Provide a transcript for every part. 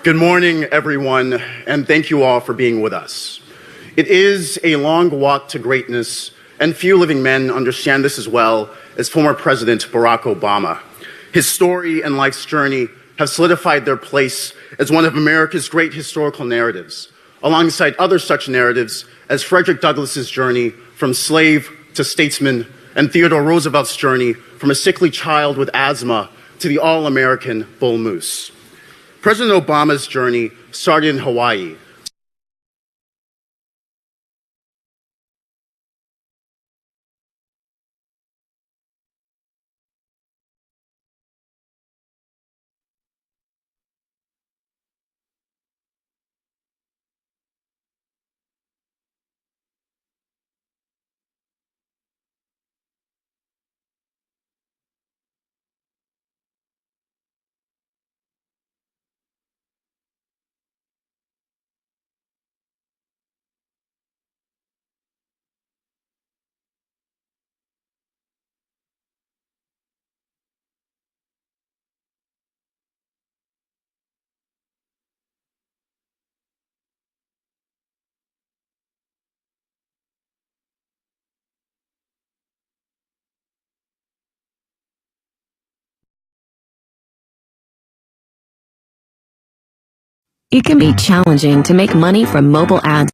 Good morning, everyone, and thank you all for being with us. It is a long walk to greatness, and few living men understand this as well as former President Barack Obama. His story and life's journey have solidified their place as one of America's great historical narratives, alongside other such narratives as Frederick Douglass's journey from slave to statesman, and Theodore Roosevelt's journey from a sickly child with asthma to the all-American bull moose. President Obama's journey started in Hawaii. It can be challenging to make money from mobile ads.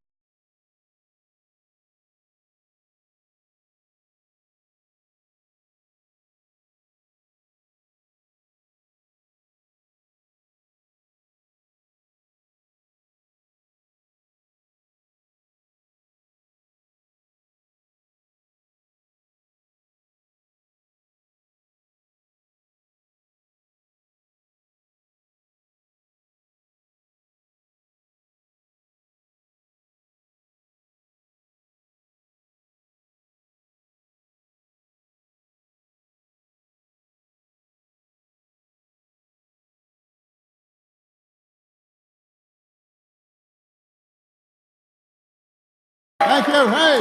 Thank you. Hey.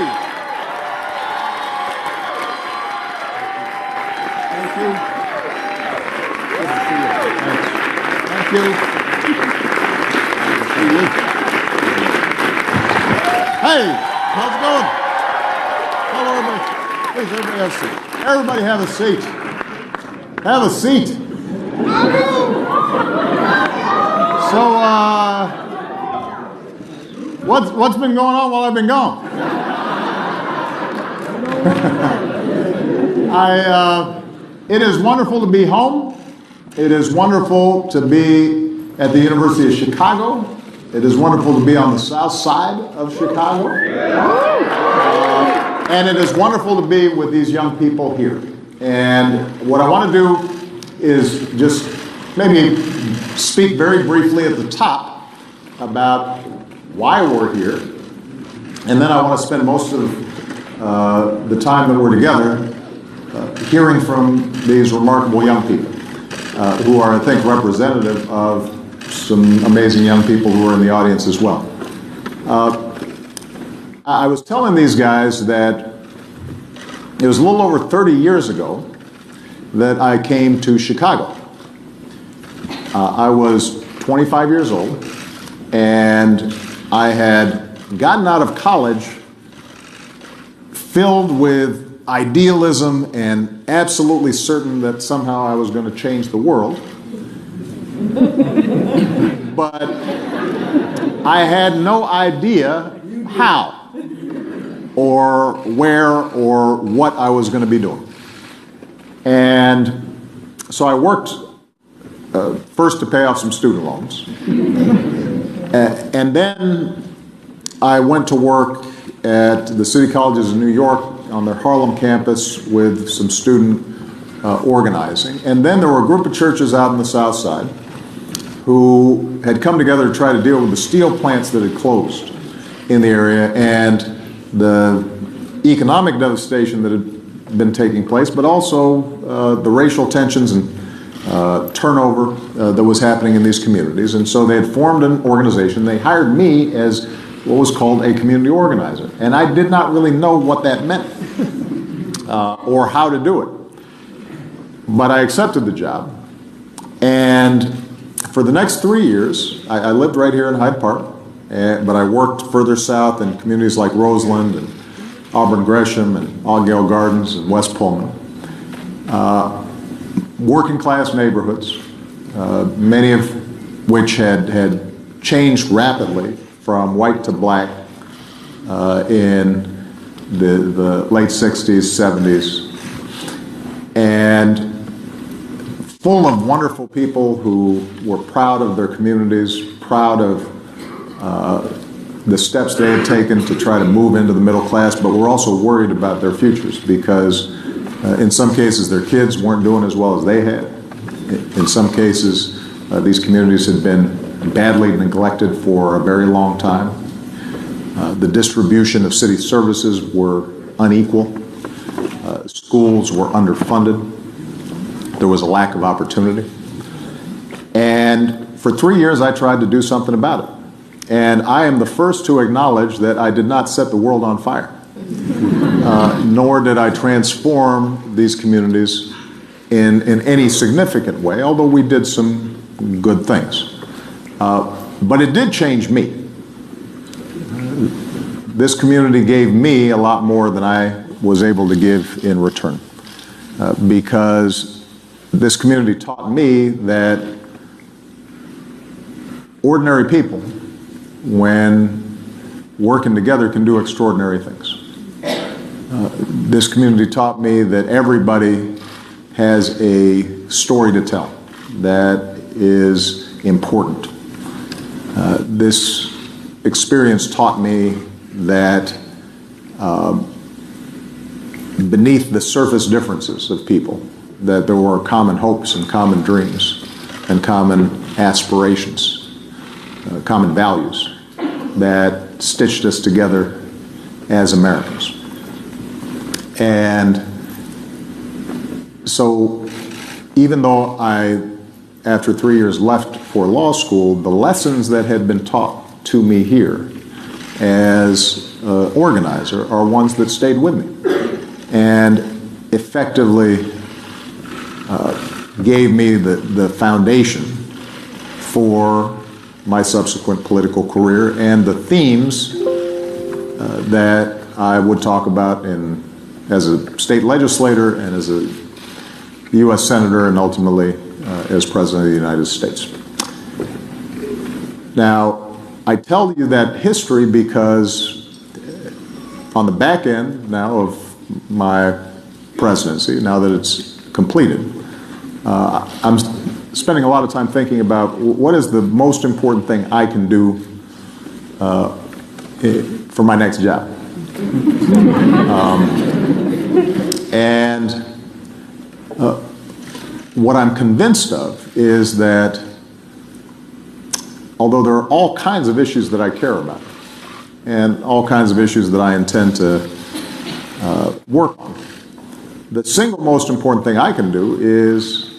Thank you. Good to see you. Thanks. Thank you. Good to see you. Hey, how's it going? Hello, everybody. Please, everybody have a seat. Everybody have a seat. Have a seat. So, what's been going on while I've been gone? It is wonderful to be home. It is wonderful to be at the University of Chicago. It is wonderful to be on the south side of Chicago. And it is wonderful to be with these young people here. And what I want to do is just maybe speak very briefly at the top about why we're here, and then I want to spend most of the time that we're together hearing from these remarkable young people who are, I think, representative of some amazing young people who are in the audience as well. I was telling these guys that it was a little over 30 years ago that I came to Chicago. I was 25 years old, and I had gotten out of college filled with idealism and absolutely certain that somehow I was going to change the world. But I had no idea how or where or what I was going to be doing. And so I worked first to pay off some student loans. And then I went to work at the City Colleges of New York on their Harlem campus with some student organizing. And then there were a group of churches out in the South Side who had come together to try to deal with the steel plants that had closed in the area and the economic devastation that had been taking place, but also the racial tensions and turnover that was happening in these communities. And so they had formed an organization. They hired me as what was called a community organizer. And I did not really know what that meant or how to do it. But I accepted the job. And for the next 3 years, I lived right here in Hyde Park, but I worked further south in communities like Roseland and Auburn Gresham and Augale Gardens and West Pullman. Working class neighborhoods, many of which had changed rapidly from white to black in the late 60s, 70s, and full of wonderful people who were proud of their communities, proud of the steps they had taken to try to move into the middle class, but were also worried about their futures because in some cases their kids weren't doing as well as they had. In some cases, these communities had been badly neglected for a very long time. The distribution of city services were unequal. Schools were underfunded. There was a lack of opportunity. And for 3 years, I tried to do something about it. And I am the first to acknowledge that I did not set the world on fire, nor did I transform these communities in any significant way, although we did some good things. But it did change me. This community gave me a lot more than I was able to give in return, because this community taught me that ordinary people, when working together, can do extraordinary things. This community taught me that everybody has a story to tell that is important. This experience taught me that beneath the surface differences of people, that there were common hopes and common dreams and common aspirations, common values that stitched us together as Americans. And so even though I, after 3 years, left for law school, the lessons that had been taught to me here as an organizer are ones that stayed with me and effectively gave me the foundation for my subsequent political career and the themes that I would talk about as a state legislator and as a U.S. Senator and ultimately as President of the United States. Now, I tell you that history because on the back end now of my presidency, now that it's completed, I'm spending a lot of time thinking about what is the most important thing I can do for my next job. And what I'm convinced of is that although there are all kinds of issues that I care about and all kinds of issues that I intend to work on, the single most important thing I can do is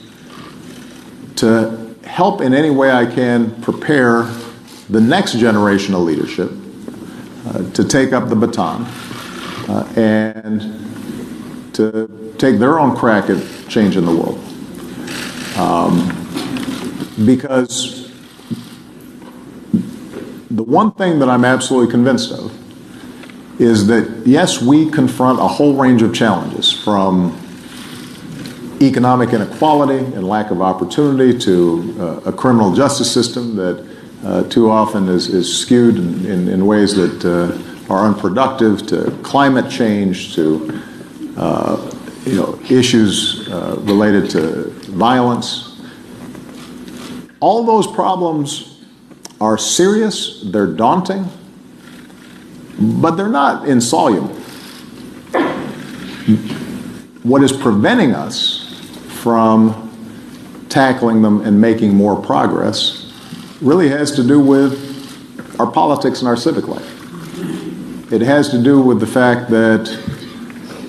to help in any way I can prepare the next generation of leadership to take up the baton and to take their own crack at changing the world. Because the one thing that I'm absolutely convinced of is that, yes, we confront a whole range of challenges, from economic inequality and lack of opportunity to a criminal justice system that too often is skewed in ways that are unproductive, to climate change, to issues related to violence. All those problems are serious, they're daunting, but they're not insoluble. What is preventing us from tackling them and making more progress really has to do with our politics and our civic life. It has to do with the fact that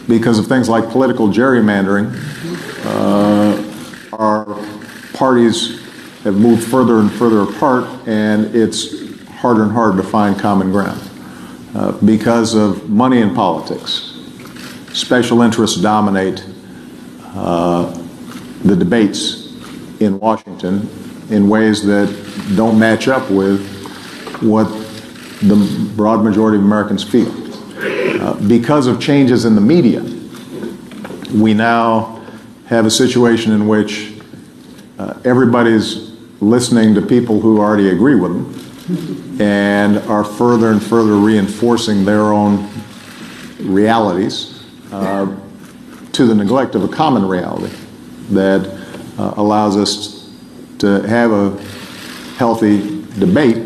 because of things like political gerrymandering, our parties have moved further and further apart, and it's harder and harder to find common ground. Because of money in politics, special interests dominate the debates in Washington in ways that don't match up with what the broad majority of Americans feel. Because of changes in the media, we now have a situation in which everybody's listening to people who already agree with them and are further and further reinforcing their own realities to the neglect of a common reality that allows us to have a healthy debate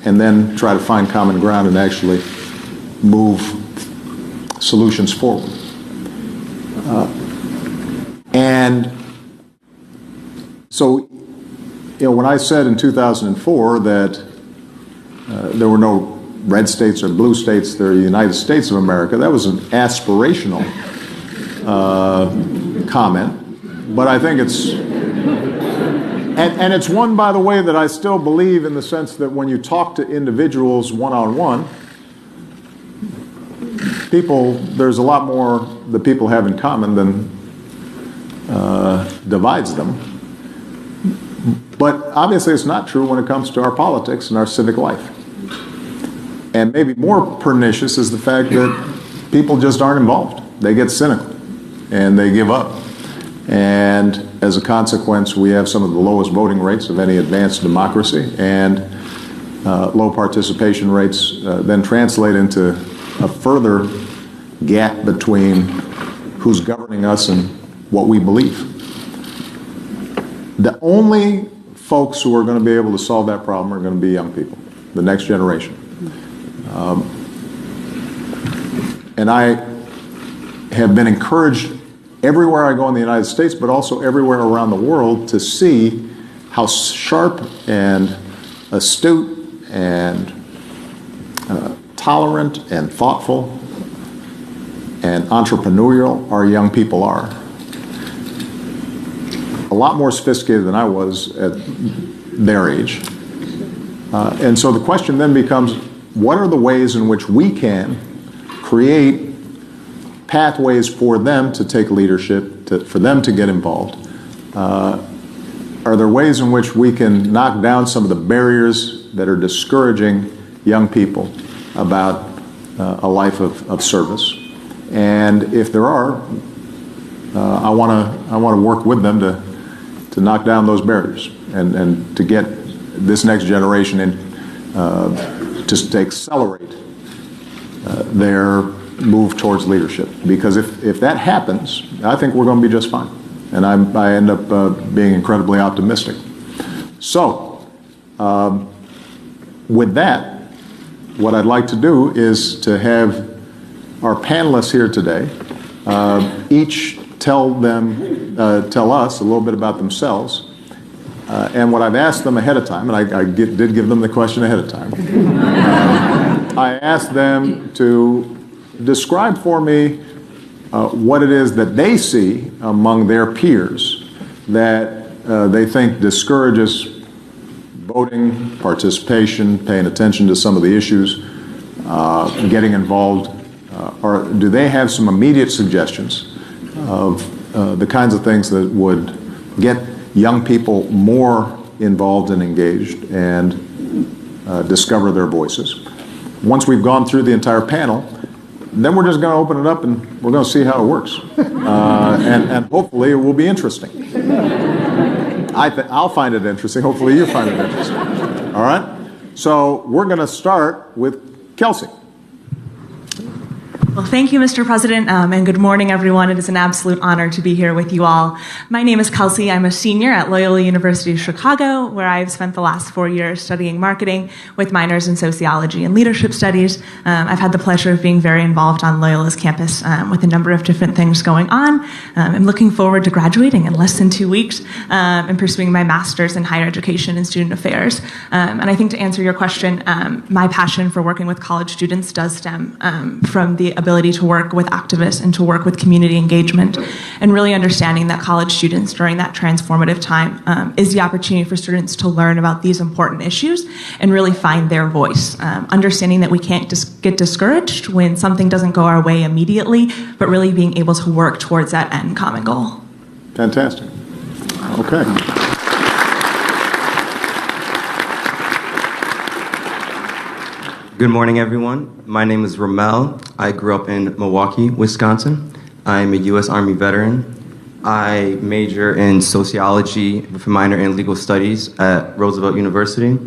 and then try to find common ground and actually move solutions forward. And so, when I said in 2004 that there were no red states or blue states, they're the United States of America, that was an aspirational comment, but I think it's, and it's one, by the way, that I still believe, in the sense that when you talk to individuals one-on-one, there's a lot more that people have in common than divides them. But obviously it's not true when it comes to our politics and our civic life. And maybe more pernicious is the fact that people just aren't involved. They get cynical and they give up. And as a consequence, we have some of the lowest voting rates of any advanced democracy, and low participation rates then translate into a further gap between who's governing us and what we believe. The only folks who are going to be able to solve that problem are going to be young people, the next generation. And I have been encouraged everywhere I go in the United States, but also everywhere around the world, to see how sharp and astute and tolerant and thoughtful and entrepreneurial our young people are. A lot more sophisticated than I was at their age. And so the question then becomes, what are the ways in which we can create pathways for them to take leadership, for them to get involved? Are there ways in which we can knock down some of the barriers that are discouraging young people about a life of service? And if there are, I want to work with them to knock down those barriers and to get this next generation in, to accelerate their move towards leadership. Because if that happens, I think we're going to be just fine. And I end up being incredibly optimistic. So, with that, what I'd like to do is to have our panelists here today each tell us a little bit about themselves. And what I've asked them ahead of time, and I did give them the question ahead of time, I asked them to describe for me what it is that they see among their peers that they think discourages voting, participation, paying attention to some of the issues, getting involved? Or do they have some immediate suggestions of the kinds of things that would get young people more involved and engaged and discover their voices? Once we've gone through the entire panel, then we're just going to open it up and we're going to see how it works. And hopefully it will be interesting. I'll find it interesting. Hopefully you find it interesting. All right? So we're going to start with Kelsey. Well, thank you, Mr. President, and good morning, everyone. It is an absolute honor to be here with you all. My name is Kelsey. I'm a senior at Loyola University of Chicago, where I've spent the last 4 years studying marketing with minors in sociology and leadership studies. I've had the pleasure of being very involved on Loyola's campus with a number of different things going on. I'm looking forward to graduating in less than 2 weeks and pursuing my master's in higher education and student affairs. And I think to answer your question, my passion for working with college students does stem from the ability to work with activists and to work with community engagement, and really understanding that college students during that transformative time is the opportunity for students to learn about these important issues and really find their voice. Understanding that we can't get discouraged when something doesn't go our way immediately, but really being able to work towards that end common goal. Fantastic. Okay. Good morning, everyone. My name is Ramel. I grew up in Milwaukee, Wisconsin. I'm a U.S. Army veteran. I major in sociology with a minor in legal studies at Roosevelt University.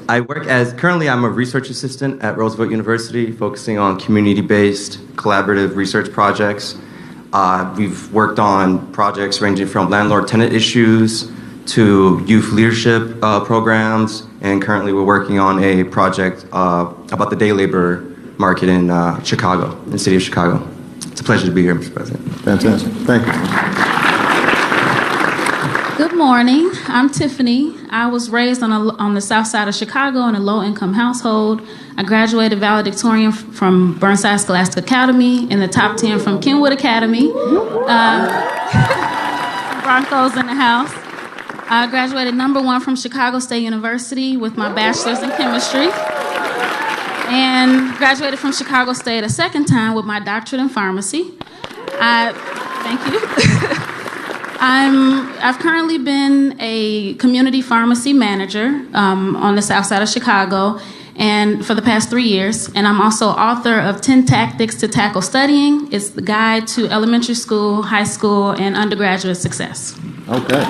I work currently I'm a research assistant at Roosevelt University, focusing on community-based collaborative research projects. We've worked on projects ranging from landlord-tenant issues to youth leadership programs, and currently we're working on a project about the day labor market in Chicago, in the city of Chicago. It's a pleasure to be here, Mr. President. Fantastic. Thank you. Good morning. I'm Tiffany. I was raised on the south side of Chicago in a low-income household. I graduated valedictorian from Burnside Scholastic Academy, in the top 10 from Kenwood Academy. Broncos in the house. I graduated #1 from Chicago State University with my bachelor's in chemistry, and graduated from Chicago State a second time with my doctorate in pharmacy. Thank you. I've currently been a community pharmacy manager on the south side of Chicago, and for the past 3 years, and I'm also author of 10 Tactics to Tackle Studying. It's the guide to elementary school, high school, and undergraduate success. Okay.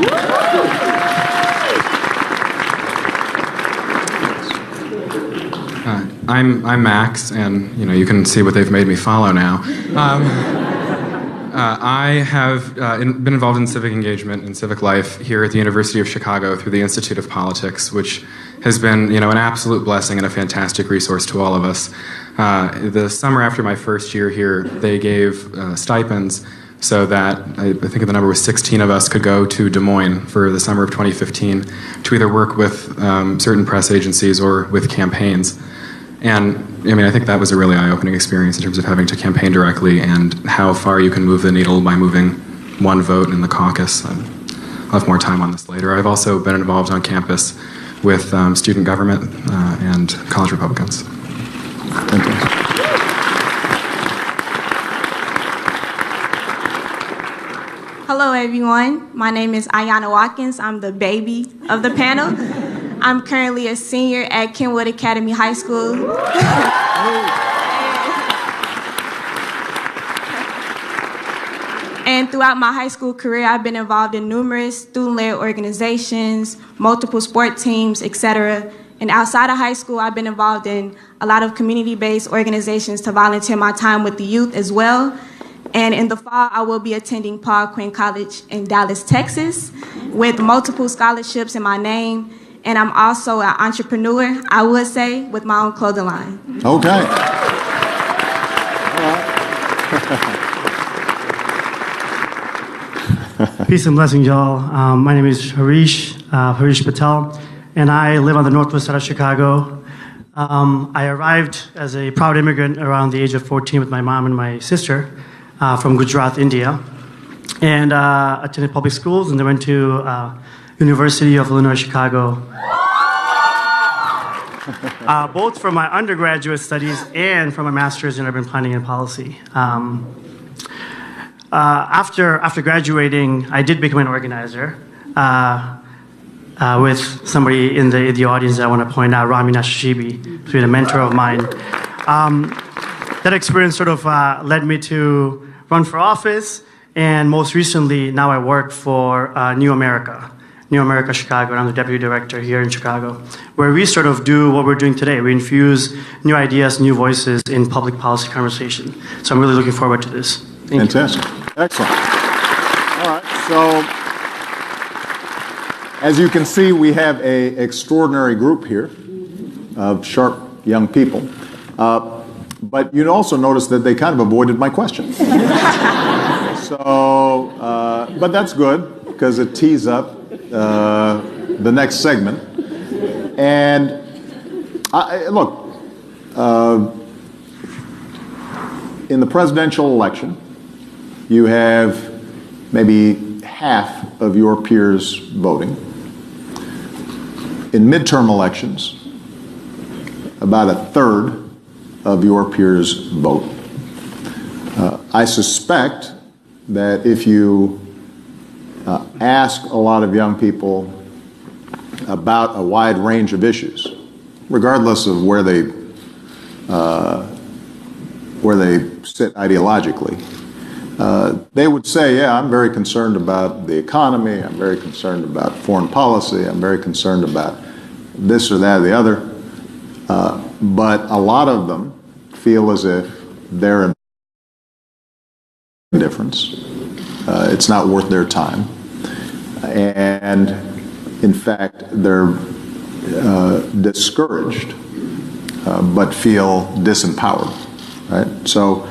I'm Max, and you can see what they've made me follow now. I have been involved in civic engagement and civic life here at the University of Chicago through the Institute of Politics, which has been an absolute blessing and a fantastic resource to all of us. The summer after my first year here, they gave stipends so that I think the number was 16 of us could go to Des Moines for the summer of 2015 to either work with certain press agencies or with campaigns. And I think that was a really eye-opening experience in terms of having to campaign directly and how far you can move the needle by moving one vote in the caucus. I'll have more time on this later. I've also been involved on campus with student government and college Republicans. Fantastic. Hello, everyone. My name is Ayana Watkins. I'm the baby of the panel. I'm currently a senior at Kenwood Academy High School. And throughout my high school career, I've been involved in numerous student-led organizations, multiple sport teams, etc. And outside of high school, I've been involved in a lot of community-based organizations to volunteer my time with the youth as well. And in the fall, I will be attending Paul Quinn College in Dallas, Texas, with multiple scholarships in my name. And I'm also an entrepreneur, I would say, with my own clothing line. Okay. All right. Peace and blessings, y'all. My name is Harish Patel, and I live on the northwest side of Chicago. I arrived as a proud immigrant around the age of 14 with my mom and my sister. from Gujarat, India, and attended public schools, and then went to University of Illinois Chicago, both for my undergraduate studies and for my master's in urban planning and policy. After graduating, I did become an organizer with somebody in the audience that I want to point out, Rami Nashashibi, who's been a mentor of mine. That experience sort of led me to run for office, and most recently, now I work for New America Chicago, and I'm the deputy director here in Chicago, where we sort of do what we're doing today. We infuse new ideas, new voices in public policy conversation. So I'm really looking forward to this. Fantastic. Excellent. All right. So, as you can see, we have an extraordinary group here of sharp young people. But you also notice that they kind of avoided my question. So, but that's good, because it tees up the next segment. And look, in the presidential election, you have maybe half of your peers voting. In midterm elections, about a third of your peers vote. I suspect that if you ask a lot of young people about a wide range of issues, regardless of where they sit ideologically, they would say, yeah, I'm very concerned about the economy, I'm very concerned about foreign policy, I'm very concerned about this or that or the other. But a lot of them feel as if they're indifference. It's not worth their time. And in fact, they're discouraged, but feel disempowered, right? So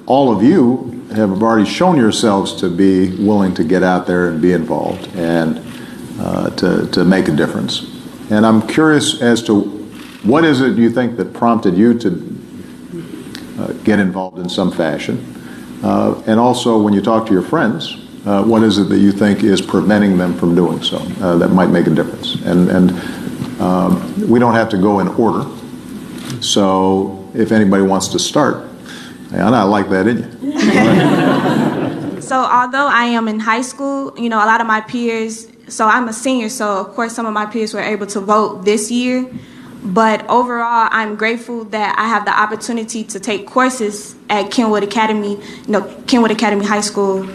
all of you have already shown yourselves to be willing to get out there and be involved and to make a difference. And I'm curious as to what is it you think that prompted you to get involved in some fashion? And also, when you talk to your friends, what is it that you think is preventing them from doing so that might make a difference? And we don't have to go in order. So if anybody wants to start, and I like that in you. So although I am in high school, a lot of my peers, so I'm a senior, so of course some of my peers were able to vote this year. But overall, I'm grateful that I have the opportunity to take courses at Kenwood Academy, Kenwood Academy High School,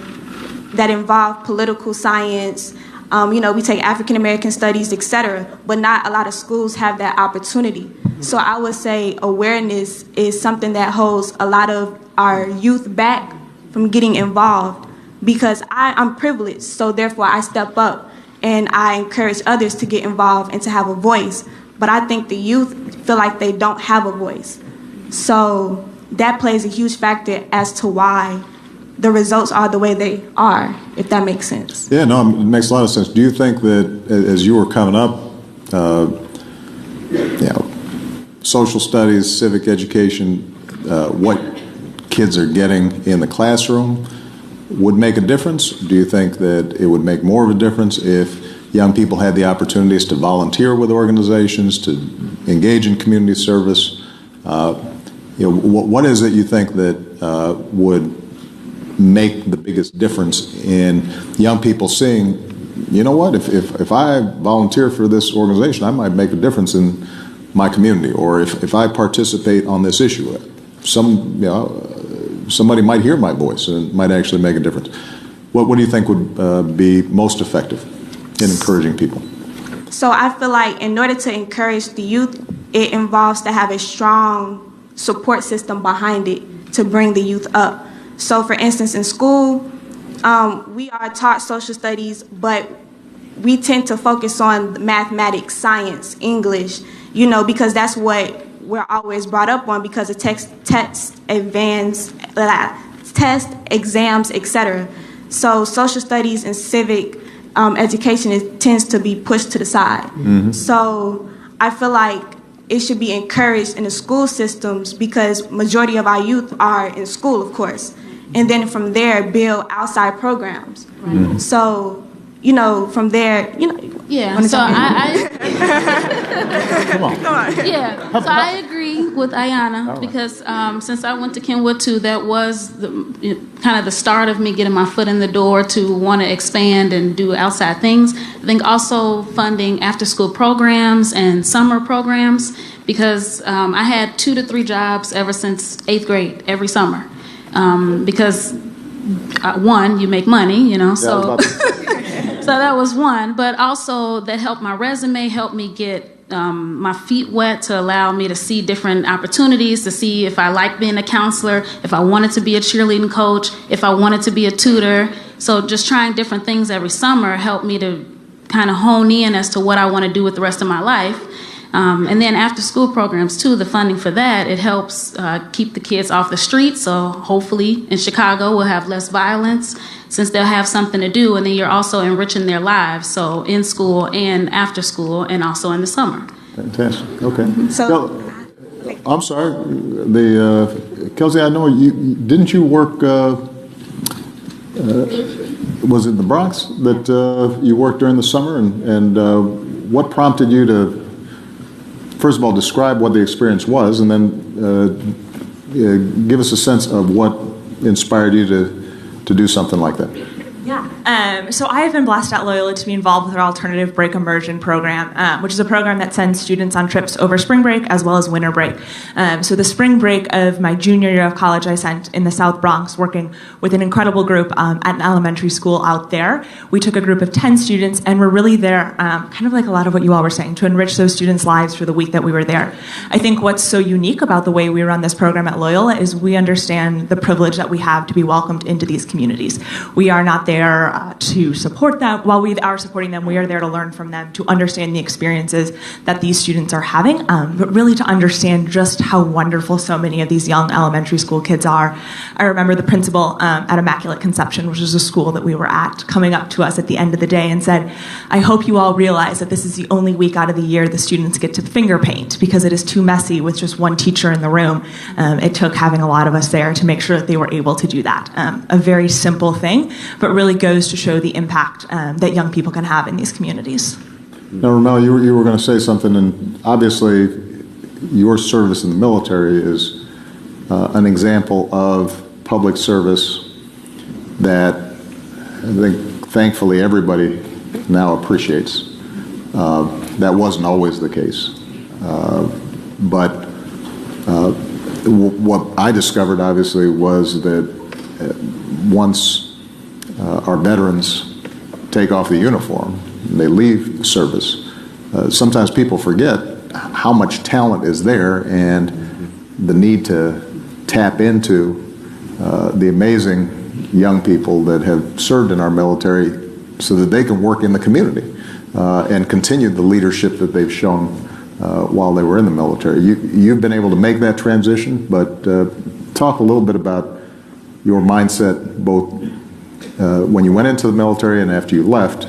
that involve political science. We take African American studies, etc. But not a lot of schools have that opportunity. So I would say awareness is something that holds a lot of our youth back from getting involved, because I'm privileged. So therefore, I step up and I encourage others to get involved and to have a voice. But I think the youth feel like they don't have a voice. So that plays a huge factor as to why the results are the way they are, if that makes sense. Yeah, no, it makes a lot of sense. Do you think that as you were coming up, social studies, civic education, what kids are getting in the classroom would make a difference? Do you think that it would make more of a difference if young people had the opportunities to volunteer with organizations, to engage in community service? What is it you think that would make the biggest difference in young people seeing, you know what, if I volunteer for this organization, I might make a difference in my community, or if I participate on this issue, somebody might hear my voice and it might actually make a difference. What do you think would be most effective in encouraging people? So I feel like in order to encourage the youth, it involves to have a strong support system behind it to bring the youth up. So for instance, in school, we are taught social studies, but we tend to focus on mathematics, science, English, because that's what we're always brought up on, because of tests, exams, etc. So social studies and civic education tends to be pushed to the side. Mm-hmm. So I feel like it should be encouraged in the school systems because majority of our youth are in school, of course. And then from there, build outside programs. Right. So, from there, Yeah, so yeah, so I agree with Ayana because since I went to Kenwood too, that was kind of the start of me getting my foot in the door to want to expand and do outside things. I think also funding after-school programs and summer programs because I had 2 to 3 jobs ever since 8th grade every summer because one, you make money, so. So that was one, but also that helped my resume, helped me get my feet wet to allow me to see different opportunities, to see if I like being a counselor, if I wanted to be a cheerleading coach, if I wanted to be a tutor. So just trying different things every summer helped me to kind of hone in as to what I want to do with the rest of my life. And then after school programs too, the funding for that, it helps keep the kids off the streets. So hopefully in Chicago we'll have less violence since they'll have something to do, and then you're also enriching their lives. So in school and after school and also in the summer. Fantastic, okay. So, I'm sorry, Kelsey, I know didn't you work, was it the Bronx that you worked during the summer? And what prompted you to, first of all, describe what the experience was, and then give us a sense of what inspired you to do something like that? Yeah. So I have been blessed at Loyola to be involved with our Alternative Break Immersion program, which is a program that sends students on trips over spring break as well as winter break. So the spring break of my junior year of college I spent in the South Bronx working with an incredible group at an elementary school out there. We took a group of 10 students and we're really there, kind of like a lot of what you all were saying, to enrich those students' lives for the week that we were there. I think what's so unique about the way we run this program at Loyola is we understand the privilege that we have to be welcomed into these communities. We are not there to support them. While we are supporting them, we are there to learn from them, to understand the experiences that these students are having, but really to understand just how wonderful so many of these young elementary school kids are. I remember the principal at Immaculate Conception, which is a school that we were at, coming up to us at the end of the day and said, I hope you all realize that this is the only week out of the year the students get to finger paint because it is too messy with just one teacher in the room. It took having a lot of us there to make sure that they were able to do that. A very simple thing, but really goes to show the impact that young people can have in these communities. Now, Ramel, you were going to say something, and obviously your service in the military is an example of public service that I think thankfully everybody now appreciates. That wasn't always the case. But what I discovered obviously was that once our veterans take off the uniform and they leave service, sometimes people forget how much talent is there and the need to tap into the amazing young people that have served in our military so that they can work in the community and continue the leadership that they've shown while they were in the military. You've been able to make that transition, but talk a little bit about your mindset both when you went into the military and after you left.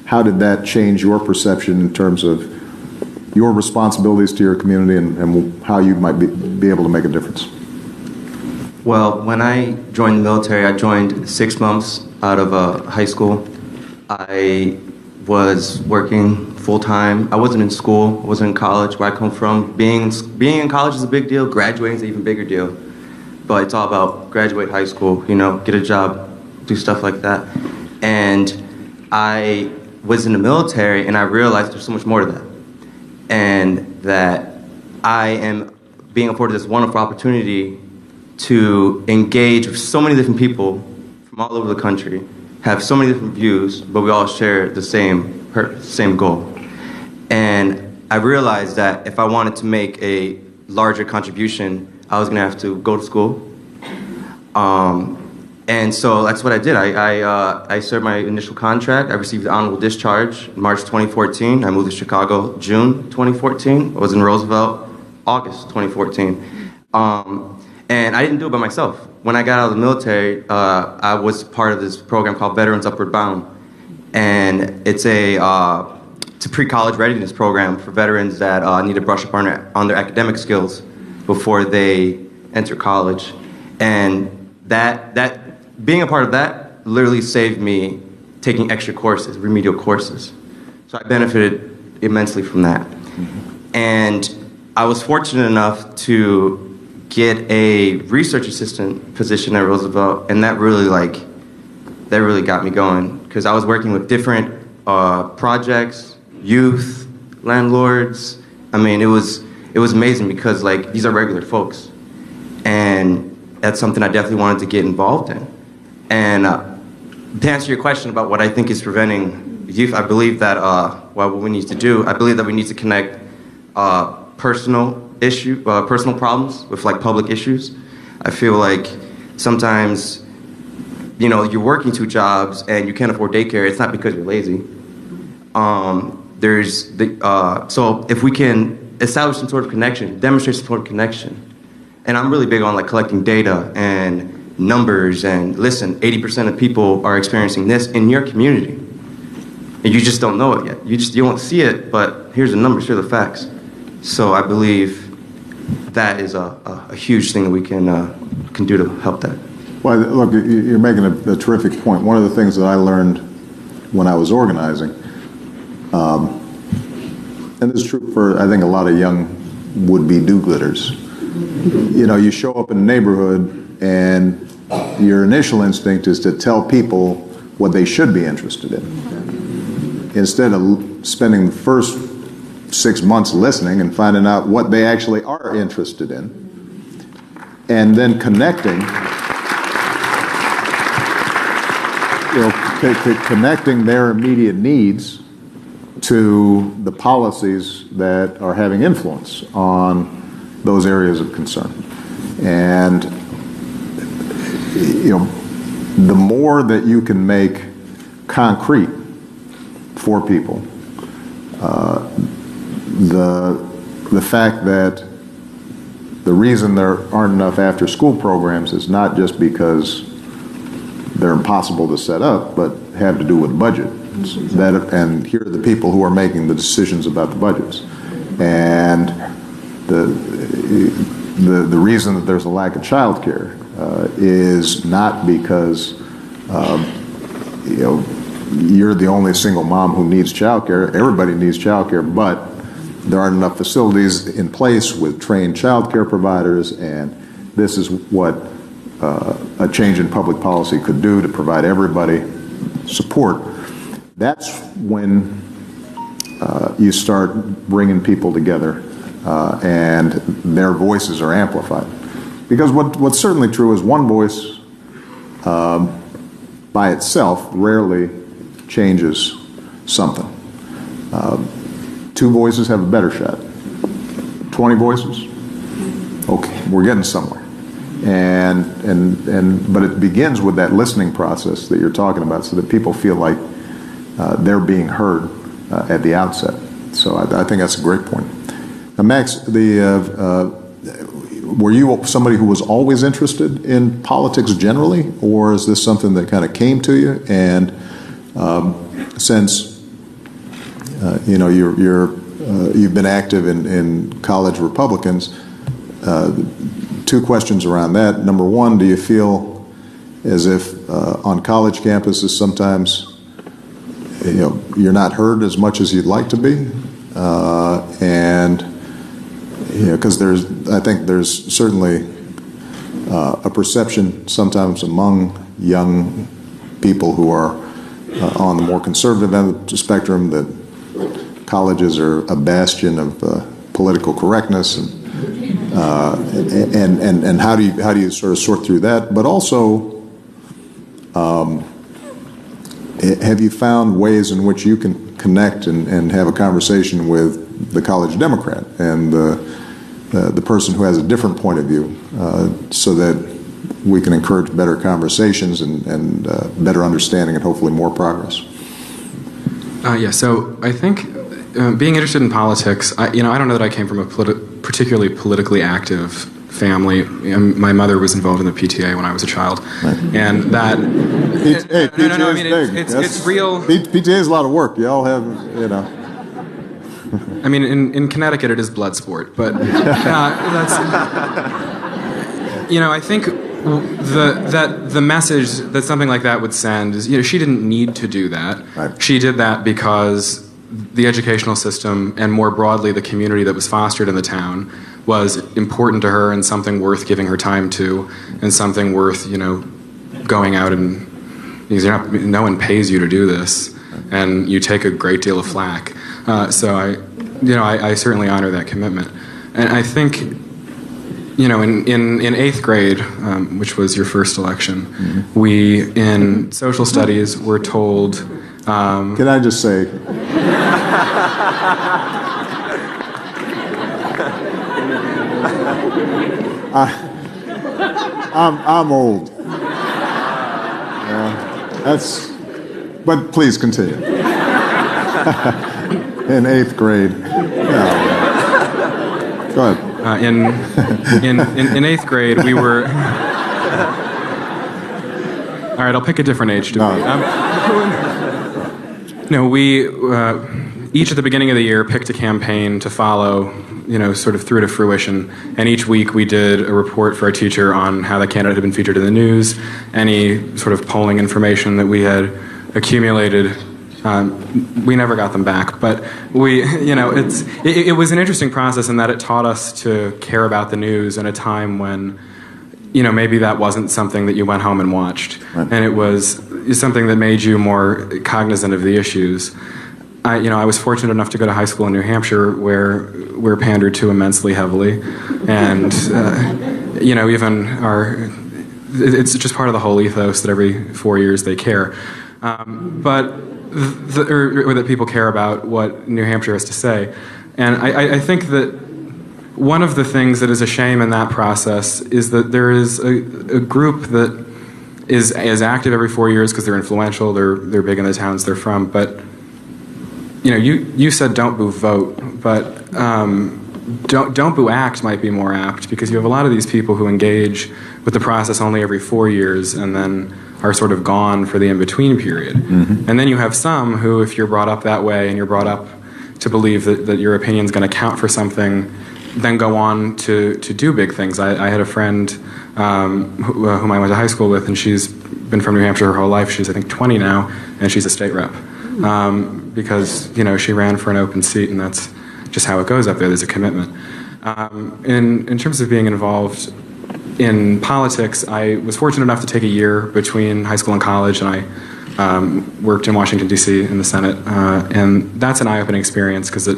How did that change your perception in terms of your responsibilities to your community and how you might be able to make a difference? Well, when I joined the military, I joined 6 months out of high school. I was working full-time. I wasn't in school. I wasn't in college, where I come from. Being in college is a big deal. Graduating is an even bigger deal. But it's all about graduate high school, get a job, do stuff like that. And I was in the military, and I realized there's so much more to that. And that I am being afforded this wonderful opportunity to engage with so many different people from all over the country, have so many different views, but we all share the same goal. And I realized that if I wanted to make a larger contribution, I was going to have to go to school. And so that's what I did. I served my initial contract. I received the honorable discharge in March 2014. I moved to Chicago June 2014. I was in Roosevelt August 2014. And I didn't do it by myself. When I got out of the military, I was part of this program called Veterans Upward Bound. And it's to to pre-college readiness program for veterans that need to brush up on their academic skills before they enter college. And that being a part of that literally saved me taking extra courses, remedial courses. So I benefited immensely from that. And I was fortunate enough to get a research assistant position at Roosevelt, and that really got me going, because I was working with different projects, youth, landlords. I mean, it was amazing, because like these are regular folks, and that's something I definitely wanted to get involved in. And to answer your question about what I think is preventing youth, I believe that what we need to do, I believe that we need to connect personal problems with like public issues. I feel like sometimes, you know, you're working 2 jobs and you can't afford daycare. It's not because you're lazy. So if we can establish some sort of connection, demonstrate some sort of connection, and I'm really big on like collecting data and numbers, and listen, 80% of people are experiencing this in your community, and you just don't know it yet. You won't see it, but here's the numbers, here are the facts. So I believe that is a huge thing that we can do to help that. Well, look, you're making a terrific point. One of the things that I learned when I was organizing, and this is true for, I think, a lot of young would-be do-gooders. You know, you show up in a neighborhood and your initial instinct is to tell people what they should be interested in, instead of spending the first 6 months listening and finding out what they actually are interested in, and then connecting, connecting their immediate needs to the policies that are having influence on those areas of concern. And the more that you can make concrete for people, the fact that the reason there aren't enough after-school programs is not just because they're impossible to set up, but have to do with budget. And here are the people who are making the decisions about the budgets. And the reason that there's a lack of child care is not because you're the only single mom who needs child care. Everybody needs child care, but there aren't enough facilities in place with trained child care providers, and this is what a change in public policy could do to provide everybody support. That's when you start bringing people together and their voices are amplified. Because what's certainly true is one voice by itself rarely changes something. 2 voices have a better shot. 20 voices? Okay, we're getting somewhere. But it begins with that listening process that you're talking about, so that people feel like they're being heard at the outset. So I think that's a great point. Now, Max, were you somebody who was always interested in politics generally, or is this something that kind of came to you? And since you've been active in college Republicans, 2 questions around that. Number 1, do you feel as if on college campuses sometimes you're not heard as much as you'd like to be? Because I think there's certainly a perception sometimes among young people who are on the more conservative end of the spectrum that colleges are a bastion of political correctness, and how do you sort of sort through that? But also, have you found ways in which you can connect and have a conversation with the college Democrat and the person who has a different point of view, so that we can encourage better conversations and better understanding and hopefully more progress? So I think being interested in politics, I don't know that I came from a particularly politically active family. My mother was involved in the PTA when I was a child, and that. It's real. PTA is a lot of work. Y'all have, I mean, in Connecticut it is blood sport, but that's, I think the message that something like that would send is, she didn't need to do that. Right. She did that because the educational system and more broadly the community that was fostered in the town was important to her and something worth giving her time to and something worth, going out and, because no one pays you to do this and you take a great deal of flack. So I certainly honor that commitment. And I think, in 8th grade, which was your first election, we, in social studies, were told... Can I just say... I'm old. But please continue. In 8th grade. Go ahead. In 8th grade, we were... All right, I'll pick a different age to we each at the beginning of the year picked a campaign to follow, sort of through to fruition. And each week we did a report for our teacher on how the candidate had been featured in the news, any sort of polling information that we had accumulated. We never got them back, but it was an interesting process in that it taught us to care about the news in a time when, maybe that wasn't something that you went home and watched. Right. And it was something that made you more cognizant of the issues. I was fortunate enough to go to high school in New Hampshire where we're pandered to immensely heavily. And, it's just part of the whole ethos that every 4 years they care. Or that people care about what New Hampshire has to say. And I think that one of the things that is a shame in that process is that there is a group that is active every 4 years because they're influential, they're big in the towns they're from, but you said don't boo vote, but don't boo act might be more apt because you have a lot of these people who engage with the process only every 4 years and then are sort of gone for the in-between period. Mm-hmm. And then you have some who, if you're brought up that way and you're brought up to believe that your opinion's going to count for something, then go on to do big things. I had a friend whom I went to high school with, and she's been from New Hampshire her whole life. She's, I think, 20 now, and she's a state rep. Because, she ran for an open seat, and that's just how it goes up there. There's a commitment. In terms of being involved in politics, I was fortunate enough to take a year between high school and college, and I worked in Washington, D.C. in the Senate. And that's an eye-opening experience because it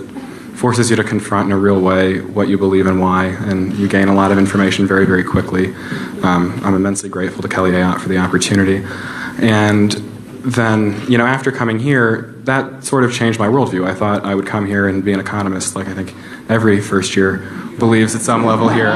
forces you to confront in a real way what you believe and why, and you gain a lot of information very, very quickly. I'm immensely grateful to Kelly Ayotte for the opportunity. And then, after coming here, that sort of changed my worldview. I thought I would come here and be an economist, like I think every first year believes at some level here.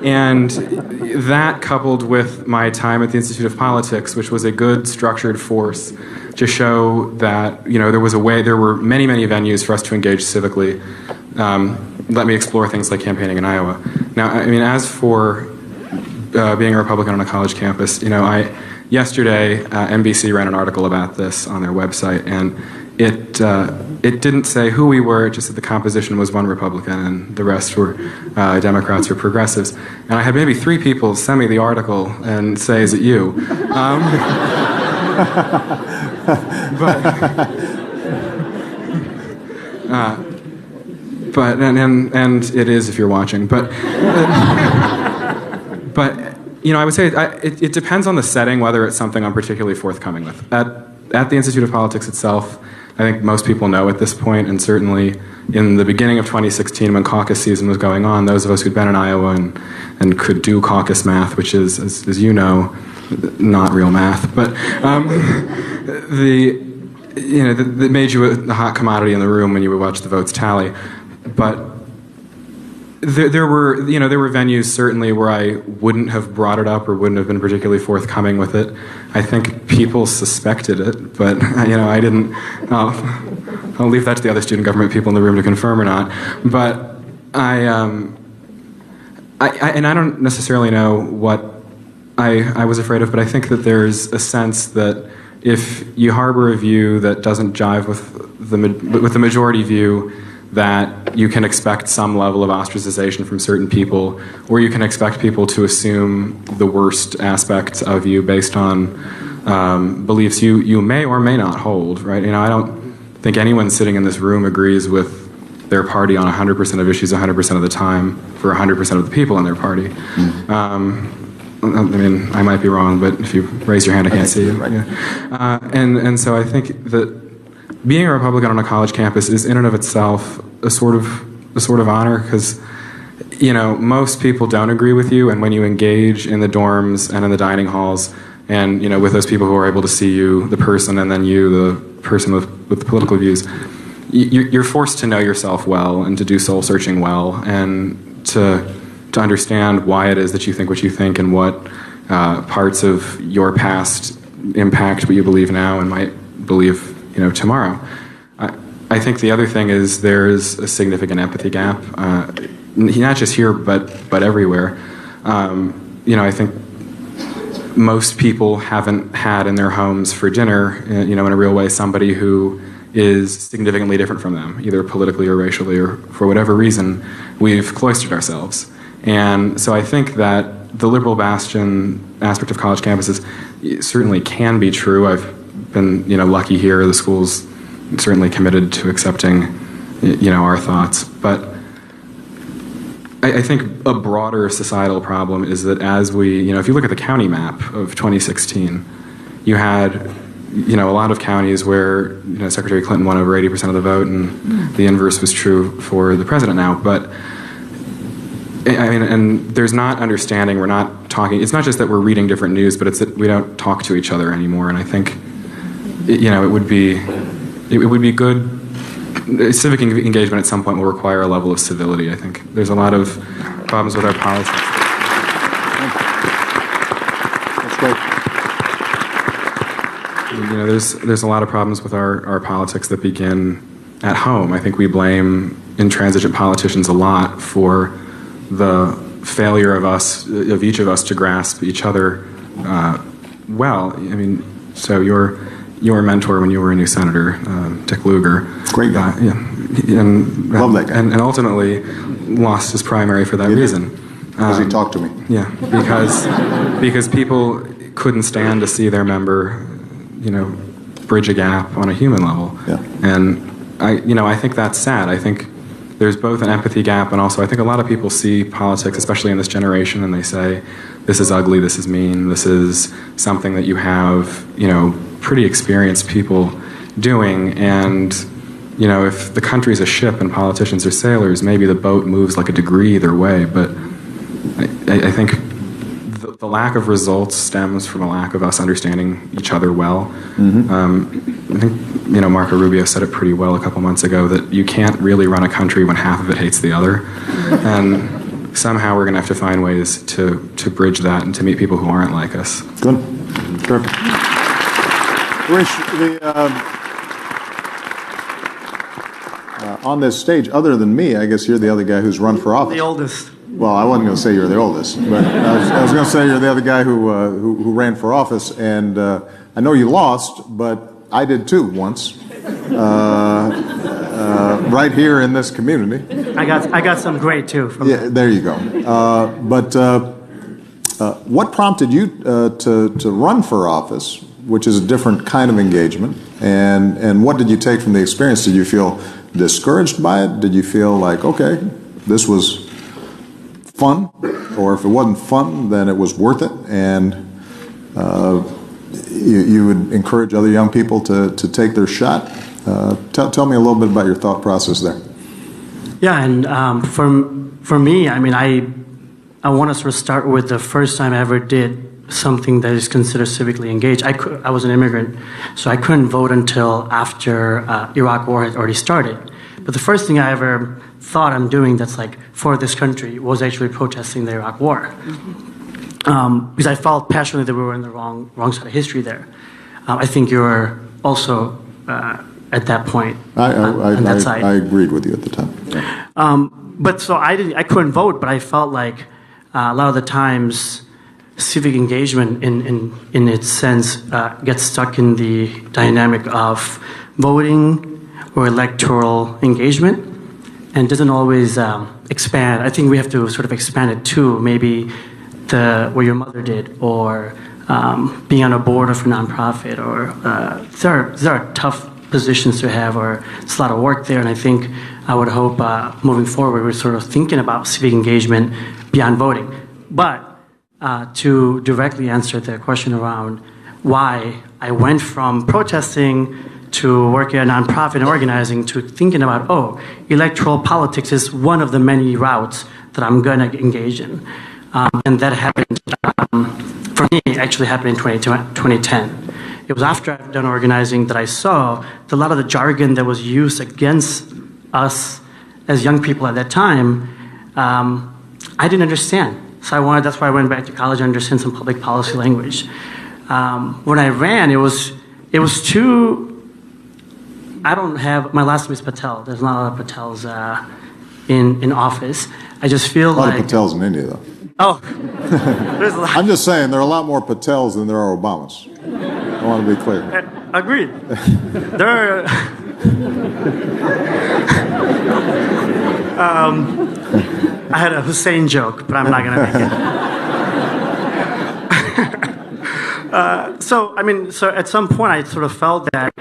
And that, coupled with my time at the Institute of Politics, which was a good structured force to show that there were many, many venues for us to engage civically. Let me explore things like campaigning in Iowa. Now, as for being a Republican on a college campus, yesterday NBC ran an article about this on their website, and it didn't say who we were. It just said the composition was one Republican and the rest were Democrats or progressives. And I had maybe 3 people send me the article and say, "Is it you?" But it is if you're watching. But I would say it depends on the setting whether it's something I'm particularly forthcoming with. At the Institute of Politics itself, I think most people know at this point, and certainly in the beginning of 2016 when caucus season was going on, those of us who'd been in Iowa and could do caucus math, which is, as you know, not real math, but that made you a hot commodity in the room when you would watch the votes tally. But there were venues certainly where I wouldn't have brought it up or wouldn't have been particularly forthcoming with it. I think people suspected it, but I didn't. I'll leave that to the other student government people in the room to confirm or not. But I don't necessarily know what I was afraid of, but I think that there's a sense that if you harbor a view that doesn't jive with with the majority view that you can expect some level of ostracization from certain people, or you can expect people to assume the worst aspects of you based on beliefs you may or may not hold, right? I don't think anyone sitting in this room agrees with their party on 100% of issues 100% of the time for 100% of the people in their party. I might be wrong, but if you raise your hand, I can't see you. Right. Yeah. And so I think that being a Republican on a college campus is in and of itself a sort of honor, because most people don't agree with you, and when you engage in the dorms and in the dining halls, and with those people who are able to see you, the person, and then you, the person with the political views, you're forced to know yourself well and to do soul searching well, and to understand why it is that you think what you think, and what parts of your past impact what you believe now and might believe tomorrow. I think the other thing is there's a significant empathy gap, not just here but everywhere. I think most people haven't had in their homes for dinner, in a real way, somebody who is significantly different from them, either politically or racially, or for whatever reason, we've cloistered ourselves. And so I think that the liberal bastion aspect of college campuses certainly can be true. I've been, lucky here. The school's certainly committed to accepting, our thoughts. But I think a broader societal problem is that as we, if you look at the county map of 2016, you had, a lot of counties where, Secretary Clinton won over 80% of the vote, and the inverse was true for the president now. But and there's not understanding, we're not talking, it's not just that we're reading different news, but it's that we don't talk to each other anymore. And I think, it would be good, civic engagement at some point will require a level of civility, I think. There's a lot of problems with our politics. That's great. There's a lot of problems with our politics that begin at home. I think we blame intransigent politicians a lot for the failure of each of us to grasp each other well. So your mentor when you were a new senator, Dick Lugar, great guy, love that guy, and ultimately lost his primary for that reason. Because he talked to me. Yeah, because people couldn't stand to see their member, bridge a gap on a human level. Yeah. And I think that's sad. I think there's both an empathy gap, and also I think a lot of people see politics, especially in this generation, and they say, this is ugly, this is mean, this is something that you have, pretty experienced people doing, and, if the country's a ship and politicians are sailors, maybe the boat moves like a degree either way, but I think the lack of results stems from a lack of us understanding each other well. I think, Marco Rubio said it pretty well a couple months ago, that you can't really run a country when half of it hates the other. And somehow we're going to have to find ways to bridge that and to meet people who aren't like us. Good. Sure. Rich, on this stage, other than me, I guess you're the other guy who's run for office. The oldest. Well, I wasn't going to say you're the oldest, but I was going to say you're the other guy who ran for office, and I know you lost, but I did too once, right here in this community. I got some great too. There you go. But what prompted you to run for office, which is a different kind of engagement, and what did you take from the experience? Did you feel discouraged by it? Did you feel like, okay, this was fun, or if it wasn't fun, then it was worth it, and you would encourage other young people to take their shot? Tell me a little bit about your thought process there. Yeah, and for me, I want to sort of start with the first time I ever did something that is considered civically engaged. I was an immigrant, so I couldn't vote until after Iraq War had already started. But the first thing I ever thought I'm doing that's like for this country was actually protesting the Iraq War. Because I felt passionately that we were in the wrong side of history there. I think you were also at that point on that side. I agreed with you at the time. But so I couldn't vote, but I felt like a lot of the times civic engagement in its sense gets stuck in the dynamic of voting or electoral engagement, and doesn't always expand. I think we have to sort of expand it to maybe what your mother did, or being on a board of a nonprofit, or these are tough positions to have, or it's a lot of work there. And I think I would hope moving forward we're sort of thinking about civic engagement beyond voting. But to directly answer the question around why I went from protesting to working at a nonprofit and organizing to thinking about, electoral politics is one of the many routes that I'm going to engage in. And that happened, for me, actually happened in 2010. It was after I've done organizing that I saw that a lot of the jargon that was used against us as young people at that time, I didn't understand. So that's why I went back to college and understand some public policy language. When I ran, it was too, I don't have, my last name is Patel. There's not a lot of Patels in office. I just feel like... A lot of Patels in India, though. Oh, there's a lot. I'm just saying, there are a lot more Patels than there are Obamas. I want to be clear. Agreed. There are... I had a Hussein joke, but I'm not going to make it. So at some point I sort of felt that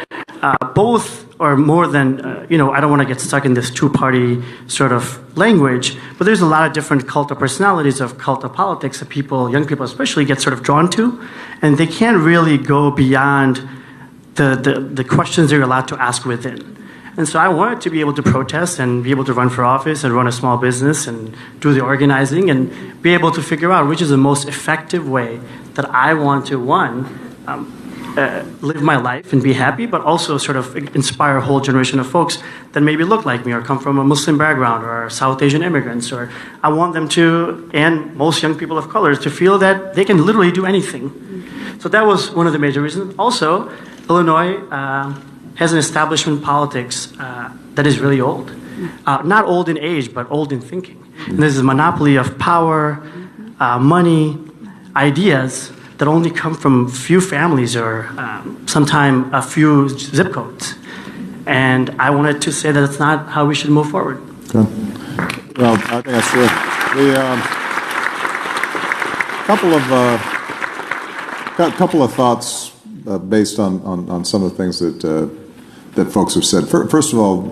both, or more than, I don't want to get stuck in this two-party sort of language, but there's a lot of different cult of personalities of cult of politics that young people especially, get sort of drawn to, and they can't really go beyond the questions they're allowed to ask within. And so I wanted to be able to protest and be able to run for office and run a small business and do the organizing and be able to figure out which is the most effective way that I want to, live my life and be happy, but also sort of inspire a whole generation of folks that maybe look like me or come from a Muslim background or are South Asian immigrants. Or I want them to, and most young people of color, to feel that they can literally do anything. So that was one of the major reasons. Also, Illinois has an establishment politics that is really old. Not old in age, but old in thinking. And there's a monopoly of power, money, ideas that only come from few families or sometimes a few zip codes. And I wanted to say that that's not how we should move forward. Okay. Well, I think that's good. Couple of thoughts based on some of the things that folks have said. First of all,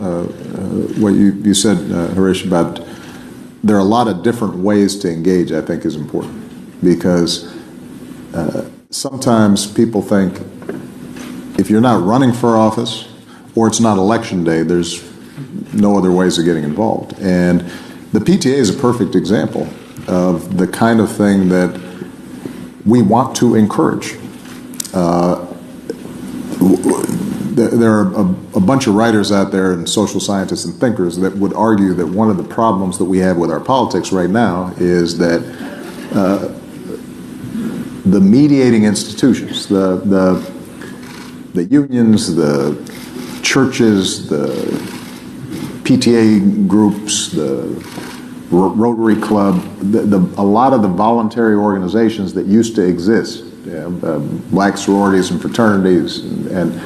what you said, Harish, about there are a lot of different ways to engage, I think is important, because sometimes people think if you're not running for office or it's not election day, there's no other ways of getting involved. And the PTA is a perfect example of the kind of thing that we want to encourage. There are a bunch of writers out there and social scientists and thinkers that would argue that one of the problems that we have with our politics right now is that the mediating institutions, the unions, the churches, the PTA groups, the Rotary Club, a lot of the voluntary organizations that used to exist, black sororities and fraternities, and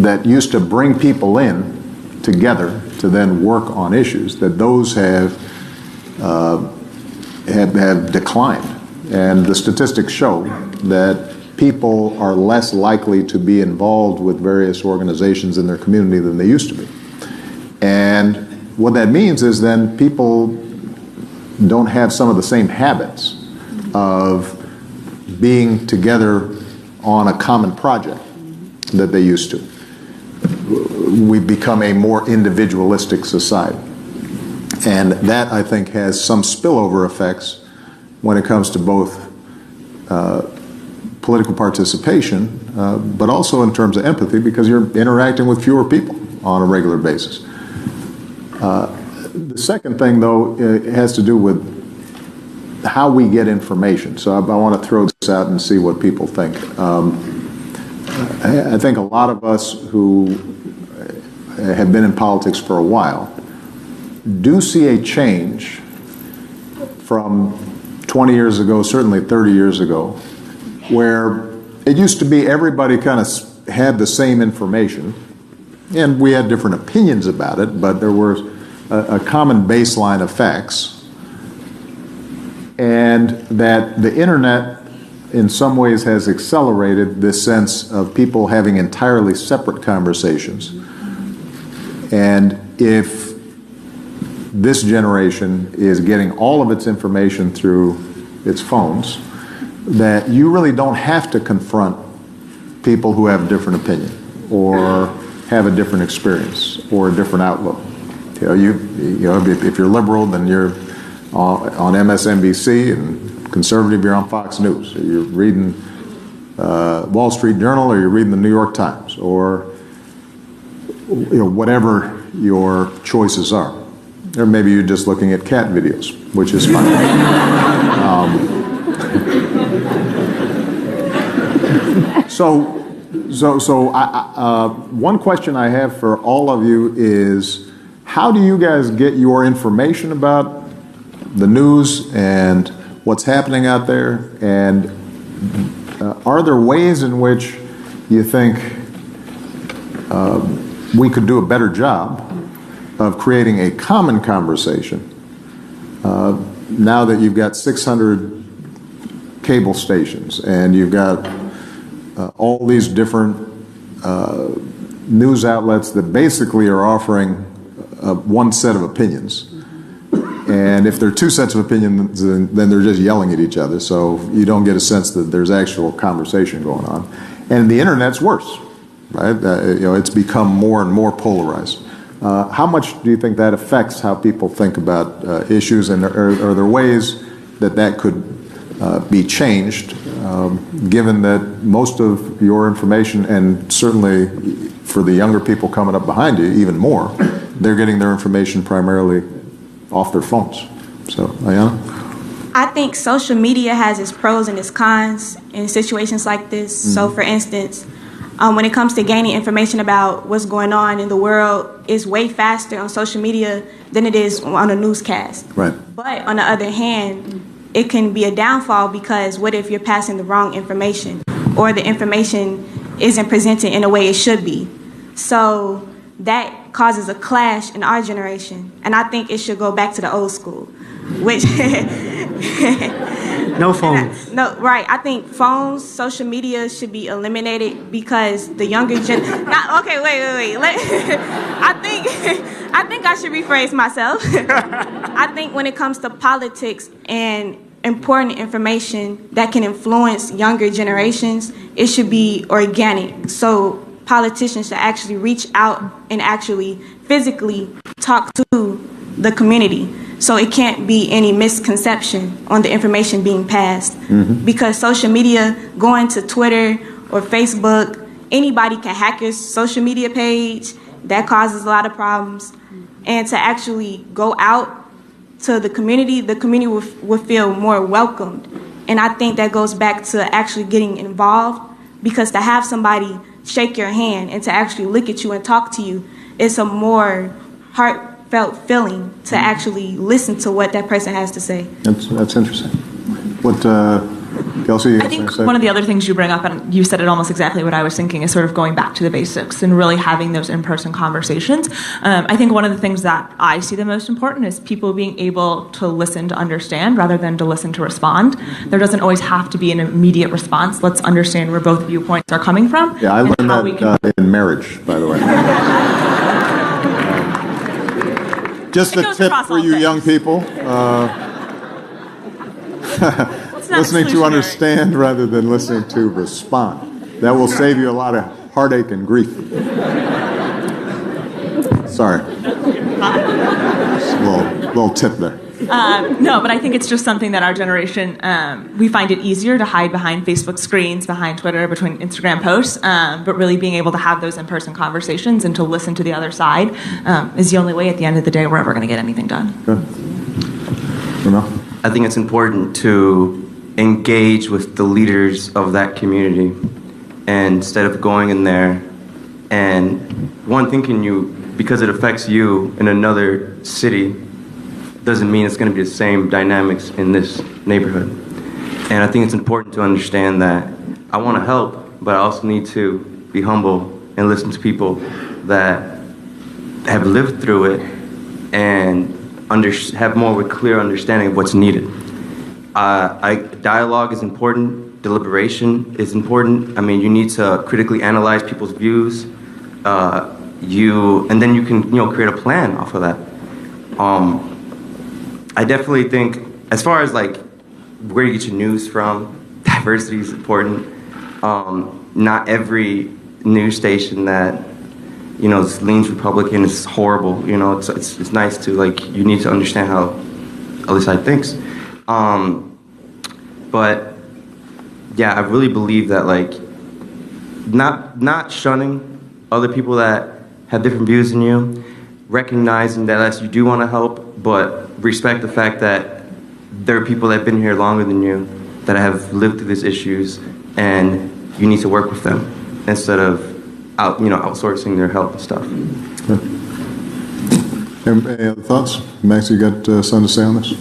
that used to bring people in together to then work on issues, that those have declined. And the statistics show that people are less likely to be involved with various organizations in their community than they used to be. And what that means is then people don't have some of the same habits of being together on a common project that they used to. We've become a more individualistic society. And that, I think, has some spillover effects when it comes to both political participation, but also in terms of empathy, because you're interacting with fewer people on a regular basis. The second thing, though, has to do with how we get information. So I want to throw this out and see what people think. I think a lot of us who have been in politics for a while do see a change from 20 years ago, certainly 30 years ago, where it used to be everybody kind of had the same information, and we had different opinions about it, but there was a common baseline of facts, and that the internet in some ways has accelerated this sense of people having entirely separate conversations. And if this generation is getting all of its information through its phones, that you really don't have to confront people who have a different opinion or have a different experience or a different outlook. If you're liberal, then you're on MSNBC, and conservative, you're on Fox News. You're reading Wall Street Journal, or you're reading the New York Times, or whatever your choices are. Or maybe you're just looking at cat videos, which is fine. One question I have for all of you is, how do you guys get your information about the news and what's happening out there? And are there ways in which you think we could do a better job of creating a common conversation now that you've got 600 cable stations and you've got all these different news outlets that basically are offering one set of opinions? And if there are two sets of opinions, then they're just yelling at each other, so you don't get a sense that there's actual conversation going on. And the internet's worse, right? It's become more and more polarized. How much do you think that affects how people think about issues, and are there ways that could be changed, given that most of your information, and certainly for the younger people coming up behind you even more, they're getting their information primarily off their phones? So, Ayanna? I think social media has its pros and its cons in situations like this. Mm-hmm. So, for instance, when it comes to gaining information about what's going on in the world, it's way faster on social media than it is on a newscast. Right. But on the other hand, it can be a downfall, because what if you're passing the wrong information, or the information isn't presented in a way it should be? So that causes a clash in our generation, and I think it should go back to the old school, which no phones. I think phones, social media should be eliminated, because the younger wait. I think I should rephrase myself. I think when it comes to politics and important information that can influence younger generations, it should be organic. So politicians should actually reach out and actually physically talk to the community. So it can't be any misconception on the information being passed. Mm-hmm. Because social media, going to Twitter or Facebook, anybody can hack your social media page. That causes a lot of problems. And to actually go out to the community will feel more welcomed. And I think that goes back to actually getting involved, because to have somebody shake your hand and to actually look at you and talk to you, it's a more heartfelt feeling to actually listen to what that person has to say. That's interesting. What, Kelsey? I think one of the other things you bring up, and you said it almost exactly what I was thinking, is sort of going back to the basics and really having those in-person conversations. I think one of the things that I see the most important is people being able to listen to understand rather than to listen to respond. There doesn't always have to be an immediate response. Let's understand where both viewpoints are coming from. Yeah, I learned that in marriage, by the way. Just a tip for you young people. Listening to understand rather than listening to respond. That will save you a lot of heartache and grief. Sorry. Just a little tip there. No, but I think it's just something that our generation, we find it easier to hide behind Facebook screens, behind Twitter, between Instagram posts, but really being able to have those in-person conversations and to listen to the other side is the only way at the end of the day we're ever going to get anything done. Good. I think it's important to engage with the leaders of that community, and instead of going in there and thinking because it affects you in another city doesn't mean it's going to be the same dynamics in this neighborhood. And I think it's important to understand that I want to help, but I also need to be humble and listen to people that have lived through it and have more of a clear understanding of what's needed. Dialogue is important. Deliberation is important. I mean, you need to critically analyze people's views. And then you can, create a plan off of that. I definitely think, as far as like where you get your news from, diversity is important. Not every news station that leans Republican is horrible. It's nice to you need to understand how other side thinks. But yeah, I really believe that not shunning other people that have different views than you, recognizing that yes, you do want to help, but respect the fact that there are people that have been here longer than you that have lived through these issues, and you need to work with them instead of outsourcing their help and stuff. Any other thoughts? Max, you got something to say on this?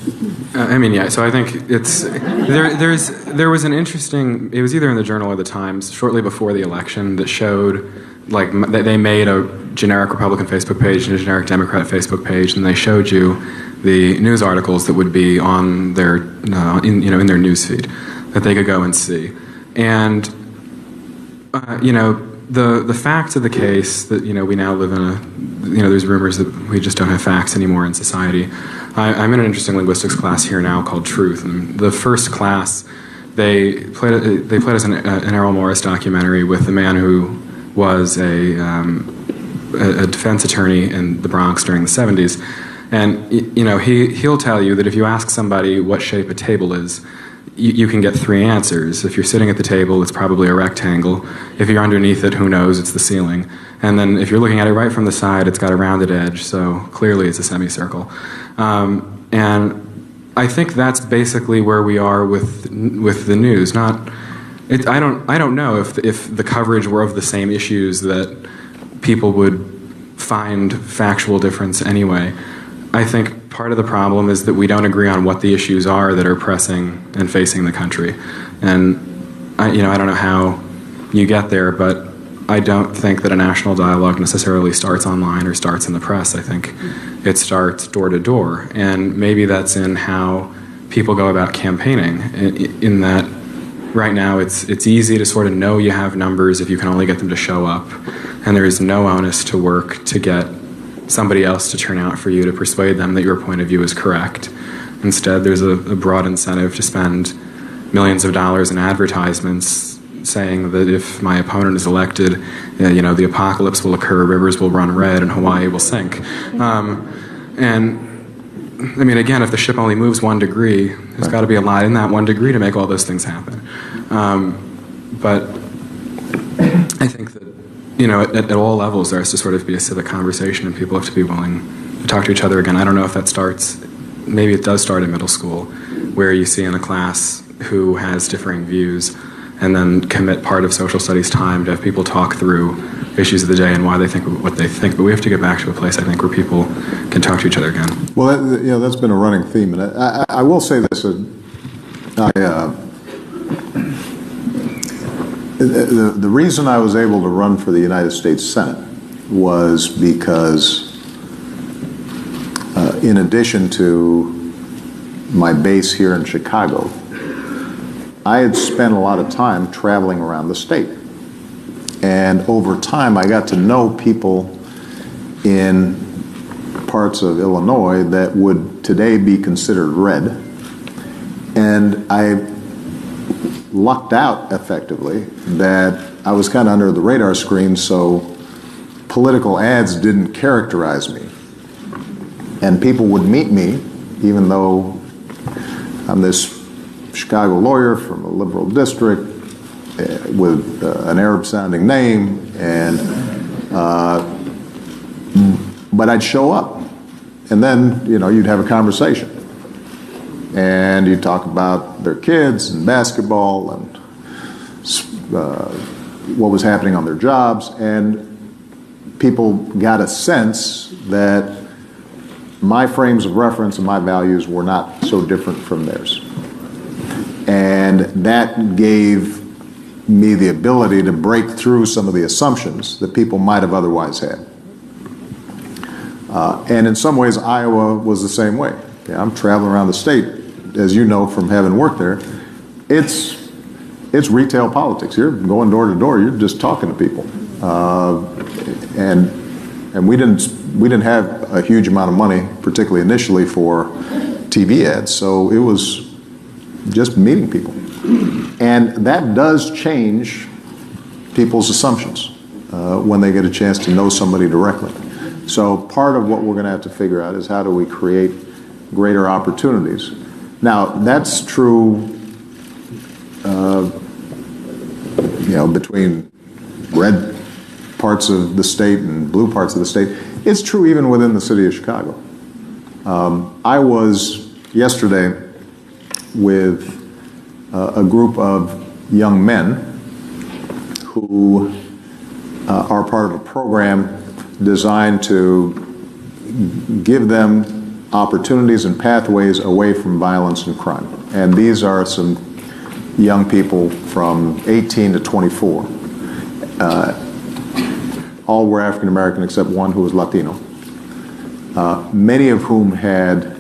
So I think there was an interesting, it was either in the Journal or the Times, shortly before the election, that showed, they made a generic Republican Facebook page and a generic Democrat Facebook page, and they showed you the news articles that would be on their, in their news feed that they could go and see. And, the facts of the case that, we now live in there's rumors that we just don't have facts anymore in society. I'm in an interesting linguistics class here now called Truth, and the first class, they played us an Errol Morris documentary with the man who was a defense attorney in the Bronx during the 70s. And, he'll tell you that if you ask somebody what shape a table is, you can get 3 answers. If you're sitting at the table, it's probably a rectangle. If you're underneath it, who knows, it's the ceiling. And then if you're looking at it right from the side, it's got a rounded edge, so clearly it's a semicircle. And I think that's basically where we are with the news. I don't know if the coverage were of the same issues that people would find factual difference anyway. I think part of the problem is that we don't agree on what the issues are that are pressing and facing the country. And I don't know how you get there, but I don't think that a national dialogue necessarily starts online or starts in the press. I think it starts door to door. And maybe that's in how people go about campaigning, in that right now it's easy to sort of know you have numbers if you can only get them to show up. And there is no onus to work to get somebody else to turn out for you to persuade them that your point of view is correct. Instead, there's a broad incentive to spend millions of dollars in advertisements saying that if my opponent is elected, the apocalypse will occur, rivers will run red, and Hawaii will sink. And I mean, again, if the ship only moves 1 degree, there's got to be a lot in that 1 degree to make all those things happen. But I think that at all levels, there has to sort of be a civic conversation, and people have to be willing to talk to each other again. I don't know if that starts, maybe it does start in middle school, where you see in a class who has differing views, and then commit part of social studies time to have people talk through issues of the day and why they think what they think. But we have to get back to a place, I think, where people can talk to each other again. Well, that's been a running theme, and I will say this: the reason I was able to run for the United States Senate was because, in addition to my base here in Chicago, I had spent a lot of time traveling around the state. And over time, I got to know people in parts of Illinois that would today be considered red. And I lucked out effectively that I was kind of under the radar screen, so political ads didn't characterize me. And people would meet me, even though I'm this Chicago lawyer from a liberal district with an Arab-sounding name, and but I'd show up, and then you'd have a conversation, and you'd talk about their kids and basketball and what was happening on their jobs, and people got a sense that my frames of reference and my values were not so different from theirs. And that gave me the ability to break through some of the assumptions that people might have otherwise had. And in some ways, Iowa was the same way. Yeah, I'm traveling around the state, as you know from having worked there. It's retail politics. You're going door to door. You're just talking to people, and we didn't have a huge amount of money, particularly initially, for TV ads. So it was just meeting people, and that does change people's assumptions when they get a chance to know somebody directly. So part of what we're going to have to figure out is how do we create greater opportunities. Now, that's true, between red parts of the state and blue parts of the state. It's true even within the city of Chicago. I was yesterday with a group of young men who are part of a program designed to give them opportunities and pathways away from violence and crime. And these are some young people from 18 to 24. All were African American except one who was Latino. Many of whom had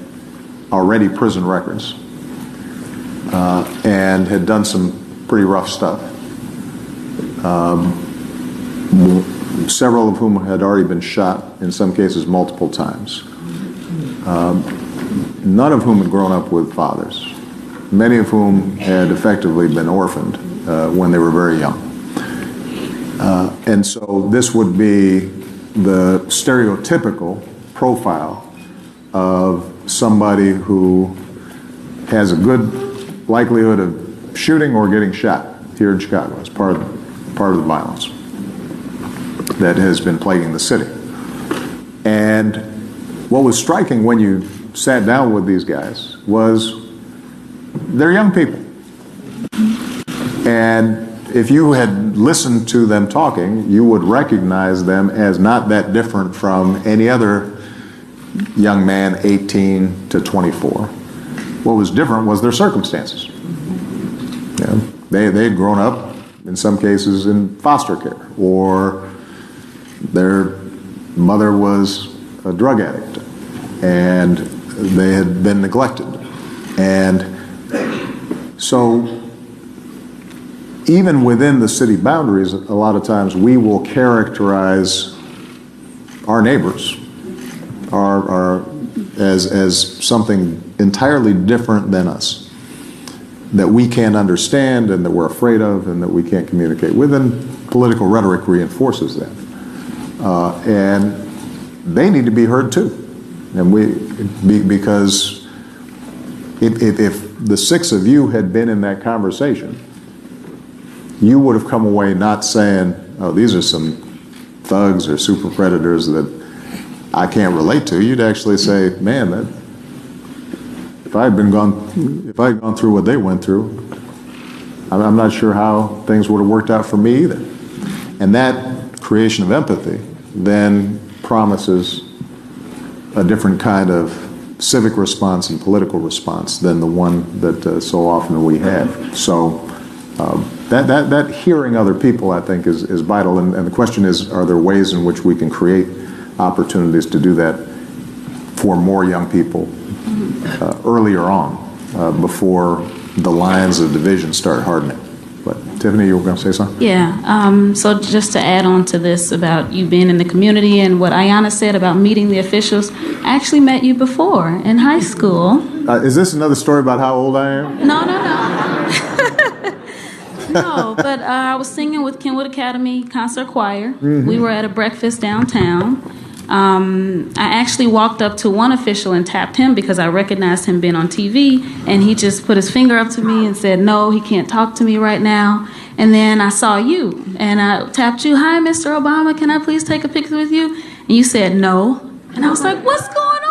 already prison records and had done some pretty rough stuff. Several of whom had already been shot, in some cases multiple times. None of whom had grown up with fathers. Many of whom had effectively been orphaned when they were very young. And so this would be the stereotypical profile of somebody who has a good likelihood of shooting or getting shot here in Chicago as part of the violence that has been plaguing the city. And what was striking when you sat down with these guys was they're young people. And if you had listened to them talking, you would recognize them as not that different from any other young man 18 to 24. What was different was their circumstances. You know, they had grown up, in some cases, in foster care, or their mother was a drug addict, and they had been neglected. And so even within the city boundaries, a lot of times we will characterize our neighbors as something entirely different than us, that we can't understand and that we're afraid of and that we can't communicate with, and political rhetoric reinforces that. And they need to be heard too. And because if the six of you had been in that conversation, you would have come away not saying, oh, these are some thugs or super predators that I can't relate to. You'd actually say, man, if I had gone through what they went through, I'm not sure how things would have worked out for me either. And that creation of empathy then promises a different kind of civic response and political response than the one that so often we have. So that hearing other people, I think, is vital. And the question is, are there ways in which we can create opportunities to do that for more young people earlier on, before the lines of division start hardening? But Tiffany, you were going to say something? Yeah, so just to add on to this about you being in the community and what Ayanna said about meeting the officials, I actually met you before in high school. Is this another story about how old I am? No. No, but I was singing with Kenwood Academy Concert Choir. Mm-hmm. We were at a breakfast downtown. I actually walked up to one official and tapped him because I recognized him being on TV, and he just put his finger up to me and said, no, he can't talk to me right now. And then I saw you, and I tapped you, hi, Mr. Obama, can I please take a picture with you? And you said no. And I was like, what's going on?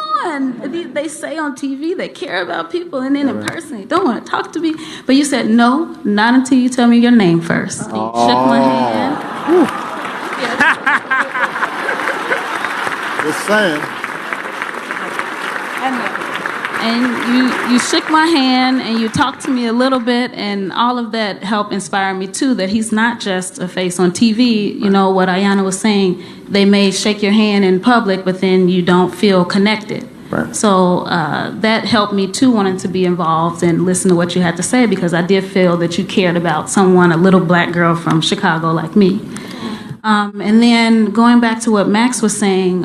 They say on TV they care about people, and then in person they don't want to talk to me. But you said, no, not until you tell me your name first. And you shook my hand. Just saying. And you shook my hand and you talked to me a little bit, and all of that helped inspire me too, that he's not just a face on TV. You know, what Ayanna was saying, they may shake your hand in public, but then you don't feel connected. Right. So that helped me too, wanting to be involved and listen to what you had to say, because I did feel that you cared about someone, a little black girl from Chicago like me. And then going back to what Max was saying,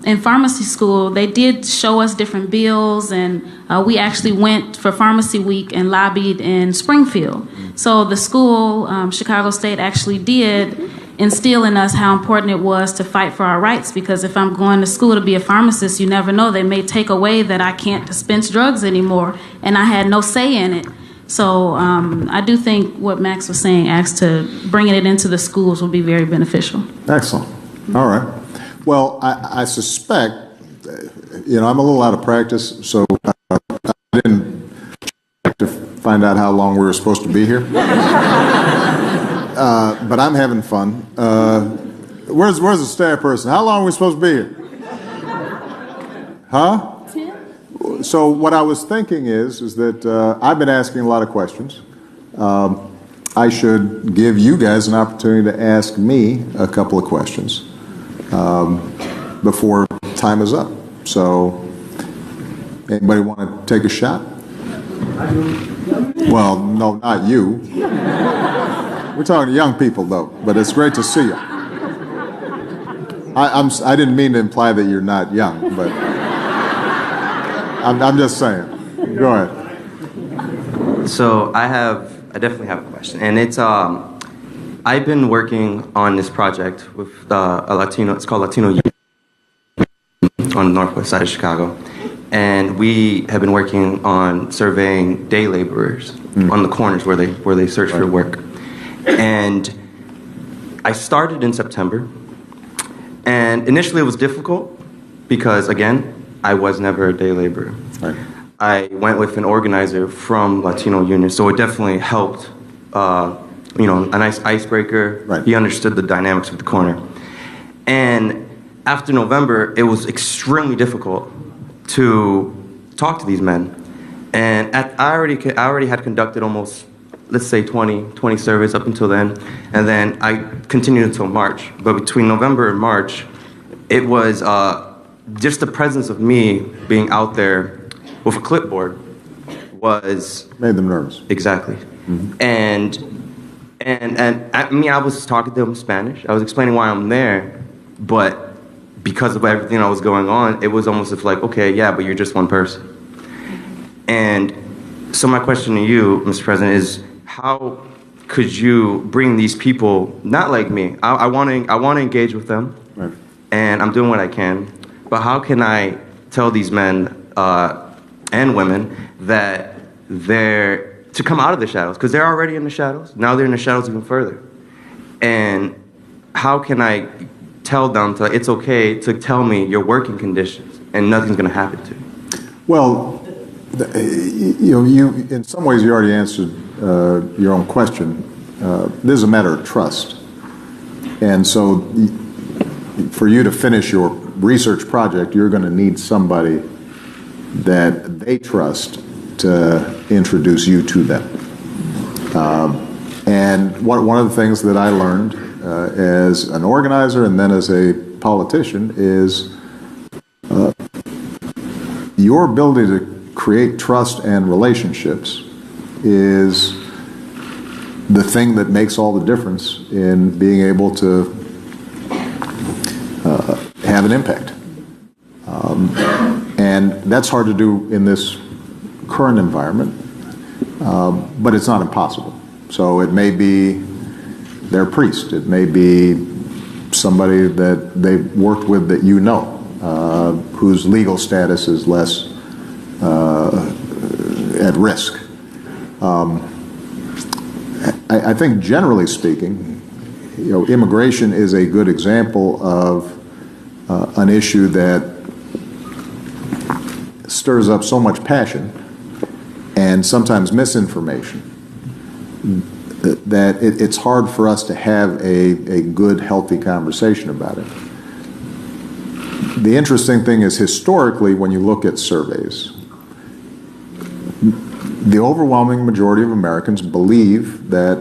in pharmacy school, they did show us different bills, and we actually went for Pharmacy Week and lobbied in Springfield. So the school, Chicago State, actually did instill in us how important it was to fight for our rights, because if I'm going to school to be a pharmacist, you never know, they may take away that I can't dispense drugs anymore, and I had no say in it. So I do think what Max was saying, as to bringing it into the schools, will be very beneficial. Excellent. All right. Well, I suspect, I'm a little out of practice, so I didn't check to find out how long we were supposed to be here. But I'm having fun. Where's the staff person? How long are we supposed to be here? Huh? So what I was thinking is that I've been asking a lot of questions. I should give you guys an opportunity to ask me a couple of questions before time is up. So, anybody want to take a shot? Well, no, not you. We're talking to young people, though, but it's great to see you. I didn't mean to imply that you're not young, but I'm just saying. Go ahead. So I definitely have a question, and it's I've been working on this project with a Latino. It's called Latino Youth on the northwest side of Chicago, and we have been working on surveying day laborers on the corners where they search for work. And I started in September, and initially it was difficult because, again, I was never a day laborer. Right. I went with an organizer from Latino Union, so it definitely helped, a nice icebreaker. Right. He understood the dynamics of the corner. And after November, it was extremely difficult to talk to these men. And I already had conducted almost, let's say 20 surveys up until then, and then I continued until March. But between November and March, it was just the presence of me being out there with a clipboard made them nervous. Exactly. Mm-hmm. And I was talking to them in Spanish. I was explaining why I'm there, but because of everything that was going on, it was almost like, okay, yeah, but you're just one person. And so my question to you, Mr. President, is how could you bring these people, not like me, I want to engage with them, right, and I'm doing what I can, but how can I tell these men and women that they're to come out of the shadows, because they're already in the shadows. Now they're in the shadows even further. And how can I tell them it's okay to tell me your working conditions and nothing's going to happen to you? Well, you in some ways you already answered your own question. This is a matter of trust. And so for you to finish your research project, you're going to need somebody that they trust to introduce you to them. And one of the things that I learned as an organizer and then as a politician is your ability to create trust and relationships is the thing that makes all the difference in being able to have an impact. And that's hard to do in this current environment, but it's not impossible. So it may be their priest, it may be somebody that they've worked with that you know, whose legal status is less at risk. I think generally speaking, immigration is a good example of an issue that stirs up so much passion and sometimes misinformation that it's hard for us to have a good, healthy conversation about it. The interesting thing is historically, when you look at surveys, the overwhelming majority of Americans believe that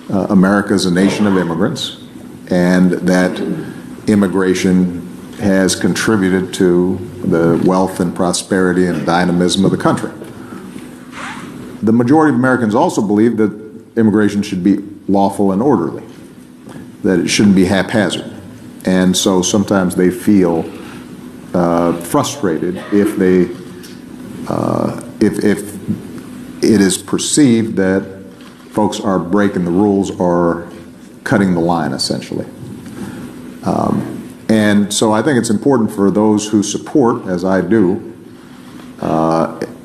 America is a nation of immigrants and that immigration has contributed to the wealth and prosperity and dynamism of the country. The majority of Americans also believe that immigration should be lawful and orderly, that it shouldn't be haphazard. And so sometimes they feel frustrated if it is perceived that folks are breaking the rules or cutting the line, essentially. And so I think it's important for those who support, as I do,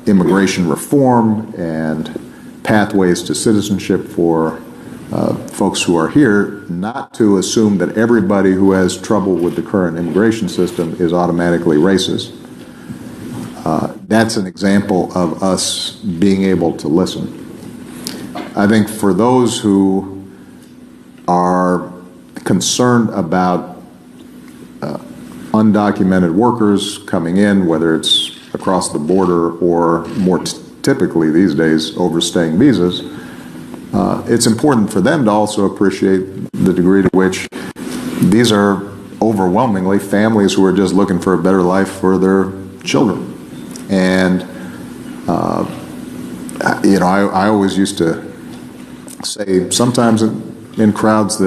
immigration reform and pathways to citizenship for folks who are here, not to assume that everybody who has trouble with the current immigration system is automatically racist. That's an example of us being able to listen. I think for those who are concerned about undocumented workers coming in, whether it's across the border or more typically these days overstaying visas, it's important for them to also appreciate the degree to which these are overwhelmingly families who are just looking for a better life for their children. And I always used to say sometimes in crowds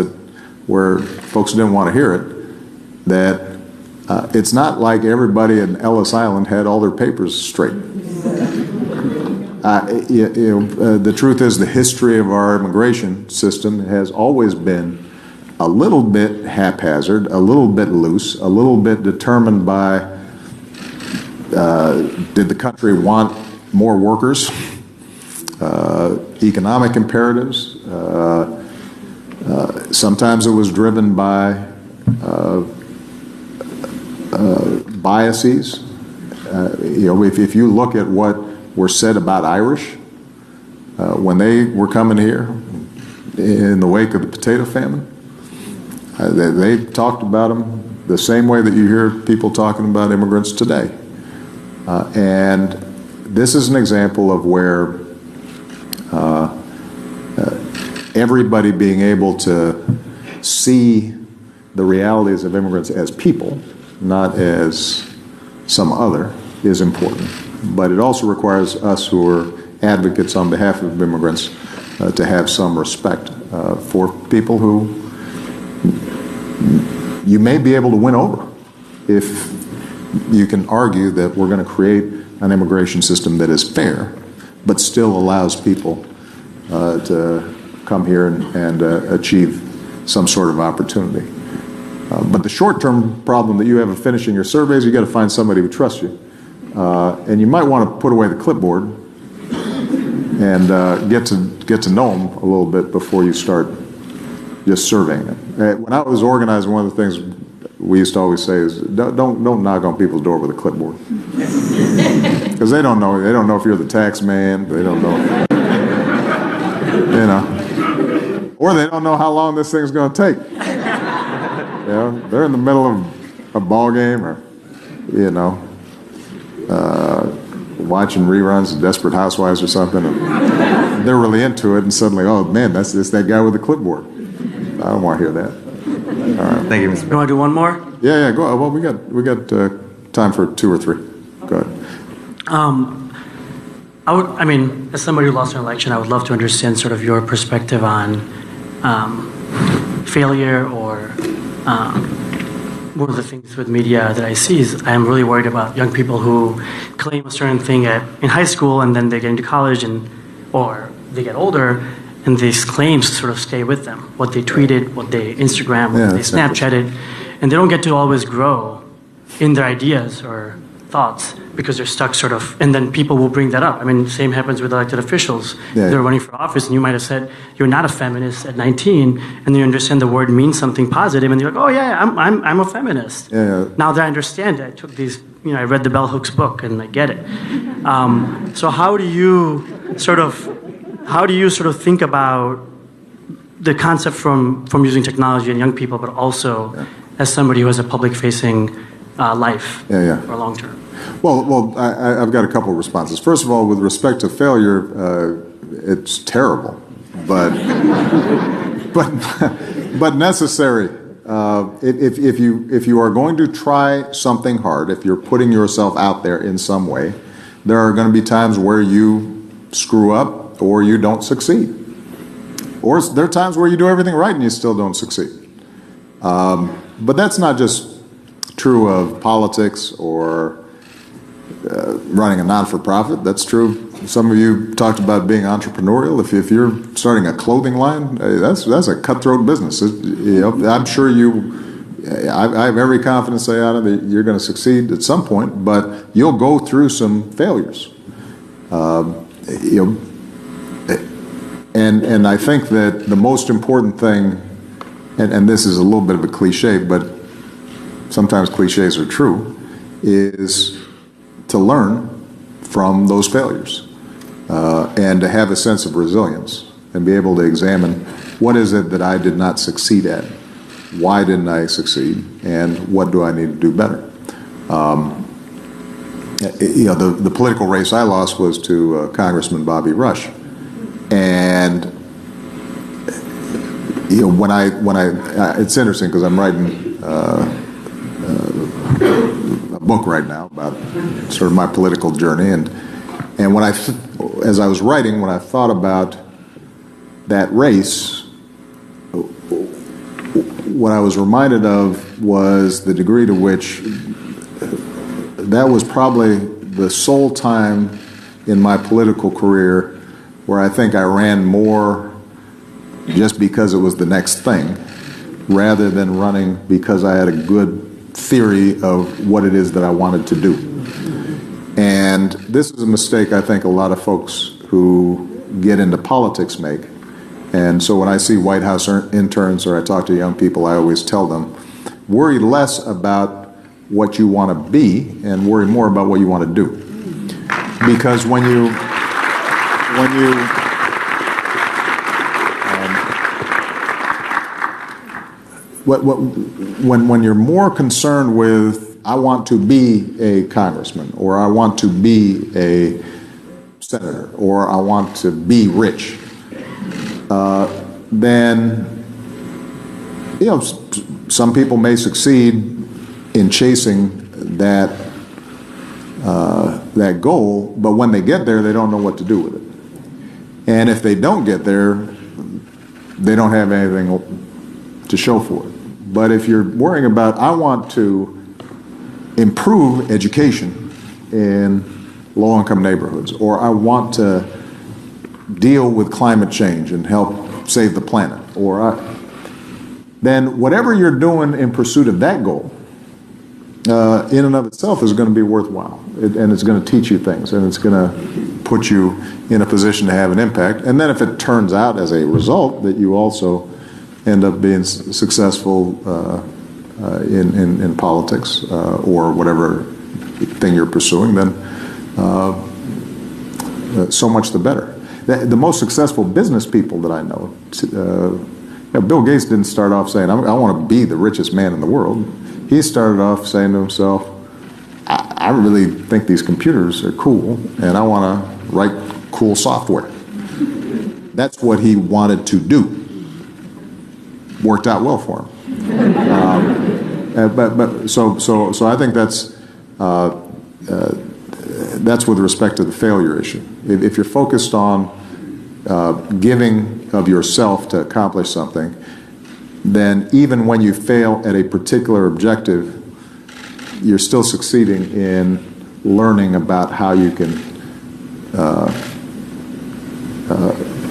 where folks didn't want to hear it, that it's not like everybody in Ellis Island had all their papers straight. The truth is the history of our immigration system has always been a little bit haphazard, a little bit loose, a little bit determined by did the country want more workers, economic imperatives. Sometimes it was driven by biases. If you look at what were said about Irish when they were coming here in the wake of the potato famine, they talked about them the same way that you hear people talking about immigrants today. And this is an example of where everybody being able to see the realities of immigrants as people, not as some other, is important. But it also requires us who are advocates on behalf of immigrants to have some respect for people who you may be able to win over if you can argue that we're going to create an immigration system that is fair, but still allows people to come here and achieve some sort of opportunity. But the short-term problem that you have of finishing your surveys, you got to find somebody who trusts you. And you might want to put away the clipboard and get to know them a little bit before you start just surveying them. When I was organizing, one of the things we used to always say is don't knock on people's door with a clipboard, because they don't know if you're the tax man. They don't know, or they don't know how long this thing's going to take. They're in the middle of a ball game, or watching reruns of Desperate Housewives or something, and they're really into it, and suddenly, oh man, that's that guy with the clipboard. I don't want to hear that. All right. Thank you, Mr. You want to do one more? Yeah, go ahead. Well, we got time for 2 or 3. Go ahead. As somebody who lost an election, I would love to understand sort of your perspective on failure, or one of the things with media that I see is I'm really worried about young people who claim a certain thing in high school, and then they get into college, or they get older, and these claims sort of stay with them. What they tweeted, what they Instagram, what they Snapchatted, and they don't get to always grow in their ideas or thoughts because they're stuck sort of, and then people will bring that up. Same happens with elected officials. Yeah. They're running for office, and you might have said, you're not a feminist at 19, and then you understand the word means something positive, and you're like, oh yeah, I'm a feminist. Yeah. Now that I understand it, I took these, I read the Bell Hooks book, and I get it. So how do you sort of think about the concept from using technology in young people, but also as somebody who has a public-facing life or long term? Well, I've got a couple of responses. First of all, with respect to failure, it's terrible, but but necessary. If you are going to try something hard, if you're putting yourself out there in some way, there are going to be times where you screw up or you don't succeed. Or there are times where you do everything right and you still don't succeed. But that's not just true of politics or running a non-for-profit. That's true. Some of you talked about being entrepreneurial. If you're starting a clothing line, that's a cutthroat business. I'm sure I have every confidence, Ayana, that you're going to succeed at some point, but you'll go through some failures. And I think that the most important thing, and this is a little bit of a cliche, but sometimes cliches are true, is to learn from those failures and to have a sense of resilience and be able to examine what is it that I did not succeed at, why didn't I succeed, and what do I need to do better. The political race I lost was to Congressman Bobby Rush. And when I it's interesting because I'm writing a book right now about sort of my political journey, and as I was writing, when I thought about that race, what I was reminded of was the degree to which that was probably the sole time in my political career where I think I ran more just because it was the next thing, rather than running because I had a good theory of what it is that I wanted to do. And this is a mistake I think a lot of folks who get into politics make. And so when I see White House interns or I talk to young people, I always tell them, worry less about what you want to be and worry more about what you want to do. Because when you're more concerned with, I want to be a congressman, or I want to be a senator, or I want to be rich, then some people may succeed in chasing that goal, but when they get there, they don't know what to do with it. And if they don't get there, they don't have anything to show for it. But if you're worrying about, I want to improve education in low-income neighborhoods, or I want to deal with climate change and help save the planet, then whatever you're doing in pursuit of that goal, in and of itself is going to be worthwhile, and it's going to teach you things, and it's going to put you in a position to have an impact. And then if it turns out as a result that you also end up being successful in politics or whatever thing you're pursuing, then so much the better. The most successful business people that I know, Bill Gates didn't start off saying, I want to be the richest man in the world. He started off saying to himself, I really think these computers are cool, and I want to write cool software. That's what he wanted to do. Worked out well for him. So I think that's with respect to the failure issue. If you're focused on giving of yourself to accomplish something, then even when you fail at a particular objective, you're still succeeding in learning about how you can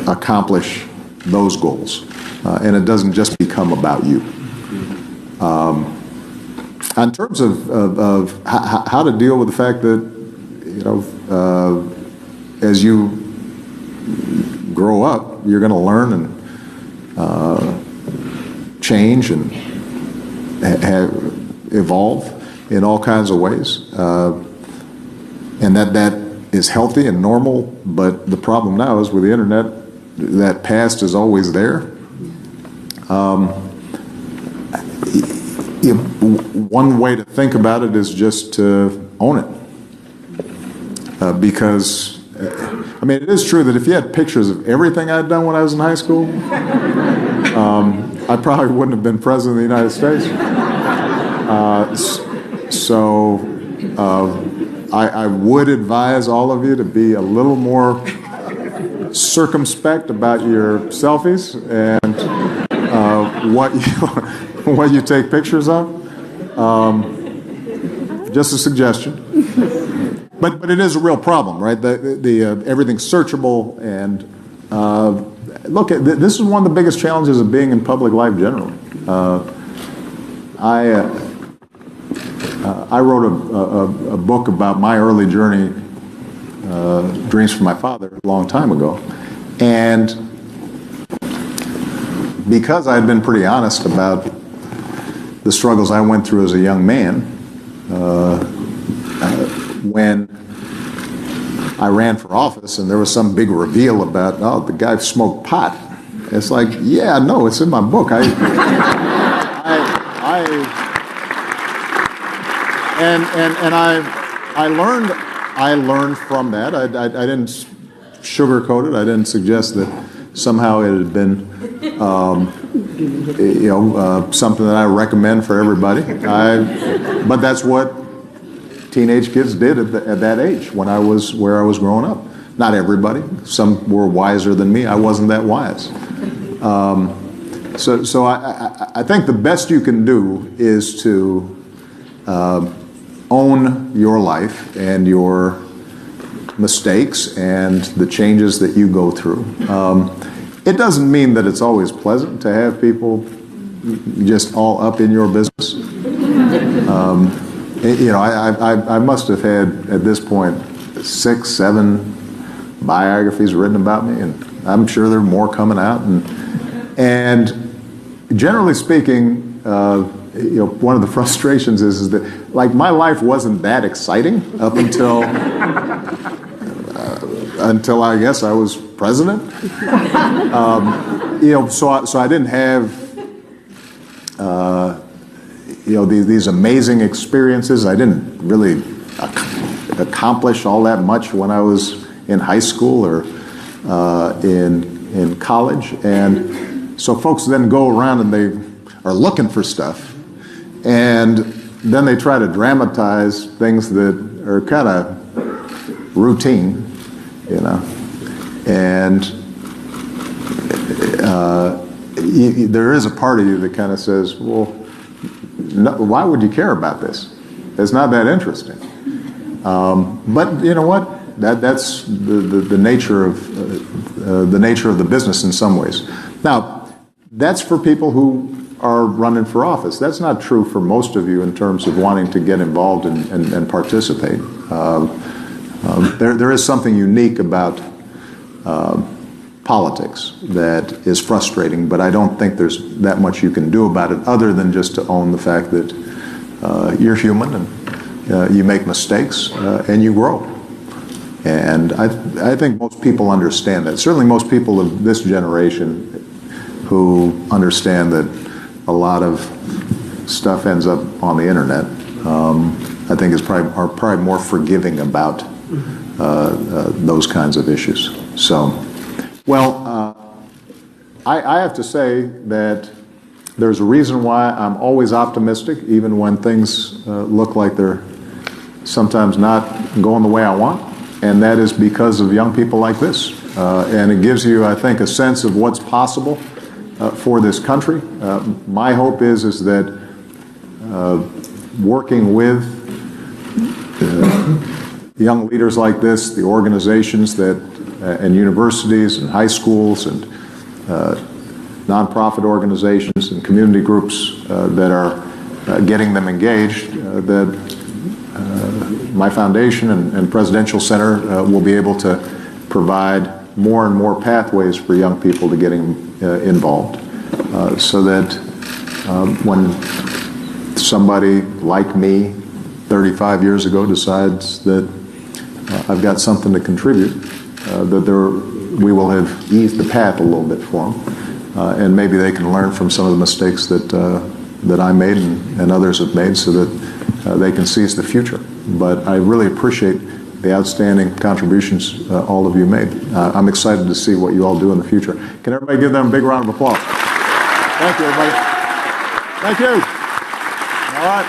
accomplish those goals. And it doesn't just become about you. In terms of how to deal with the fact that, as you grow up, you're going to learn and change and evolve in all kinds of ways. And that is healthy and normal, but the problem now is with the internet, that past is always one way to think about it is just to own it. Because, I mean, it is true that if you had pictures of everything I'd done when I was in high school, I probably wouldn't have been president of the United States. I would advise all of you to be a little more circumspect about your selfies and what you take pictures of. Just a suggestion. But it is a real problem, right? Everything's searchable, and look, this is one of the biggest challenges of being in public life generally. I wrote a book about my early journey, Dreams from My Father, a long time ago, and because I had been pretty honest about the struggles I went through as a young man, when I ran for office and there was some big reveal about, oh, the guy smoked pot. It's like, yeah, no, it's in my book. I learned from that. I didn't sugarcoat it. I didn't suggest that somehow it had been, something that I recommend for everybody. But that's what teenage kids did at that age when I was where I was growing up. Not everybody. Some were wiser than me. I wasn't that wise. So I think the best you can do is to own your life and your mistakes and the changes that you go through. It doesn't mean that it's always pleasant to have people just all up in your business. I must have had, at this point, 6, 7 biographies written about me, and I'm sure there are more coming out. And generally speaking, one of the frustrations is that, like, my life wasn't that exciting up until I guess I was president. So I didn't have these amazing experiences. I didn't really accomplish all that much when I was in high school or in college. And so folks then go around and they are looking for stuff. And then they try to dramatize things that are kind of routine, And there is a part of you that kind of says, well, no, why would you care about this? It's not that interesting. But you know what? That's the nature of the business in some ways. Now, that's for people who are running for office. That's not true for most of you in terms of wanting to get involved and participate. There is something unique about politics that is frustrating, but I don't think there's that much you can do about it other than just to own the fact that you're human and you make mistakes and you grow. And I think most people understand that. Certainly most people of this generation who understand that a lot of stuff ends up on the internet, I think are probably more forgiving about those kinds of issues. So, well, I have to say that there's a reason why I'm always optimistic, even when things look like they're sometimes not going the way I want, and that is because of young people like this. And it gives you, I think, a sense of what's possible for this country. My hope is that working with young leaders like this, the organizations that and universities and high schools and nonprofit organizations and community groups that are getting them engaged, that my foundation and Presidential Center will be able to provide more and more pathways for young people to getting involved, so that when somebody like me 35 years ago decides that I've got something to contribute, that we will have eased the path a little bit for them, and maybe they can learn from some of the mistakes that that I made and others have made so that they can seize the future. But I really appreciate the outstanding contributions all of you made. I'm excited to see what you all do in the future. Can everybody give them a big round of applause? Thank you, everybody. Thank you. All right.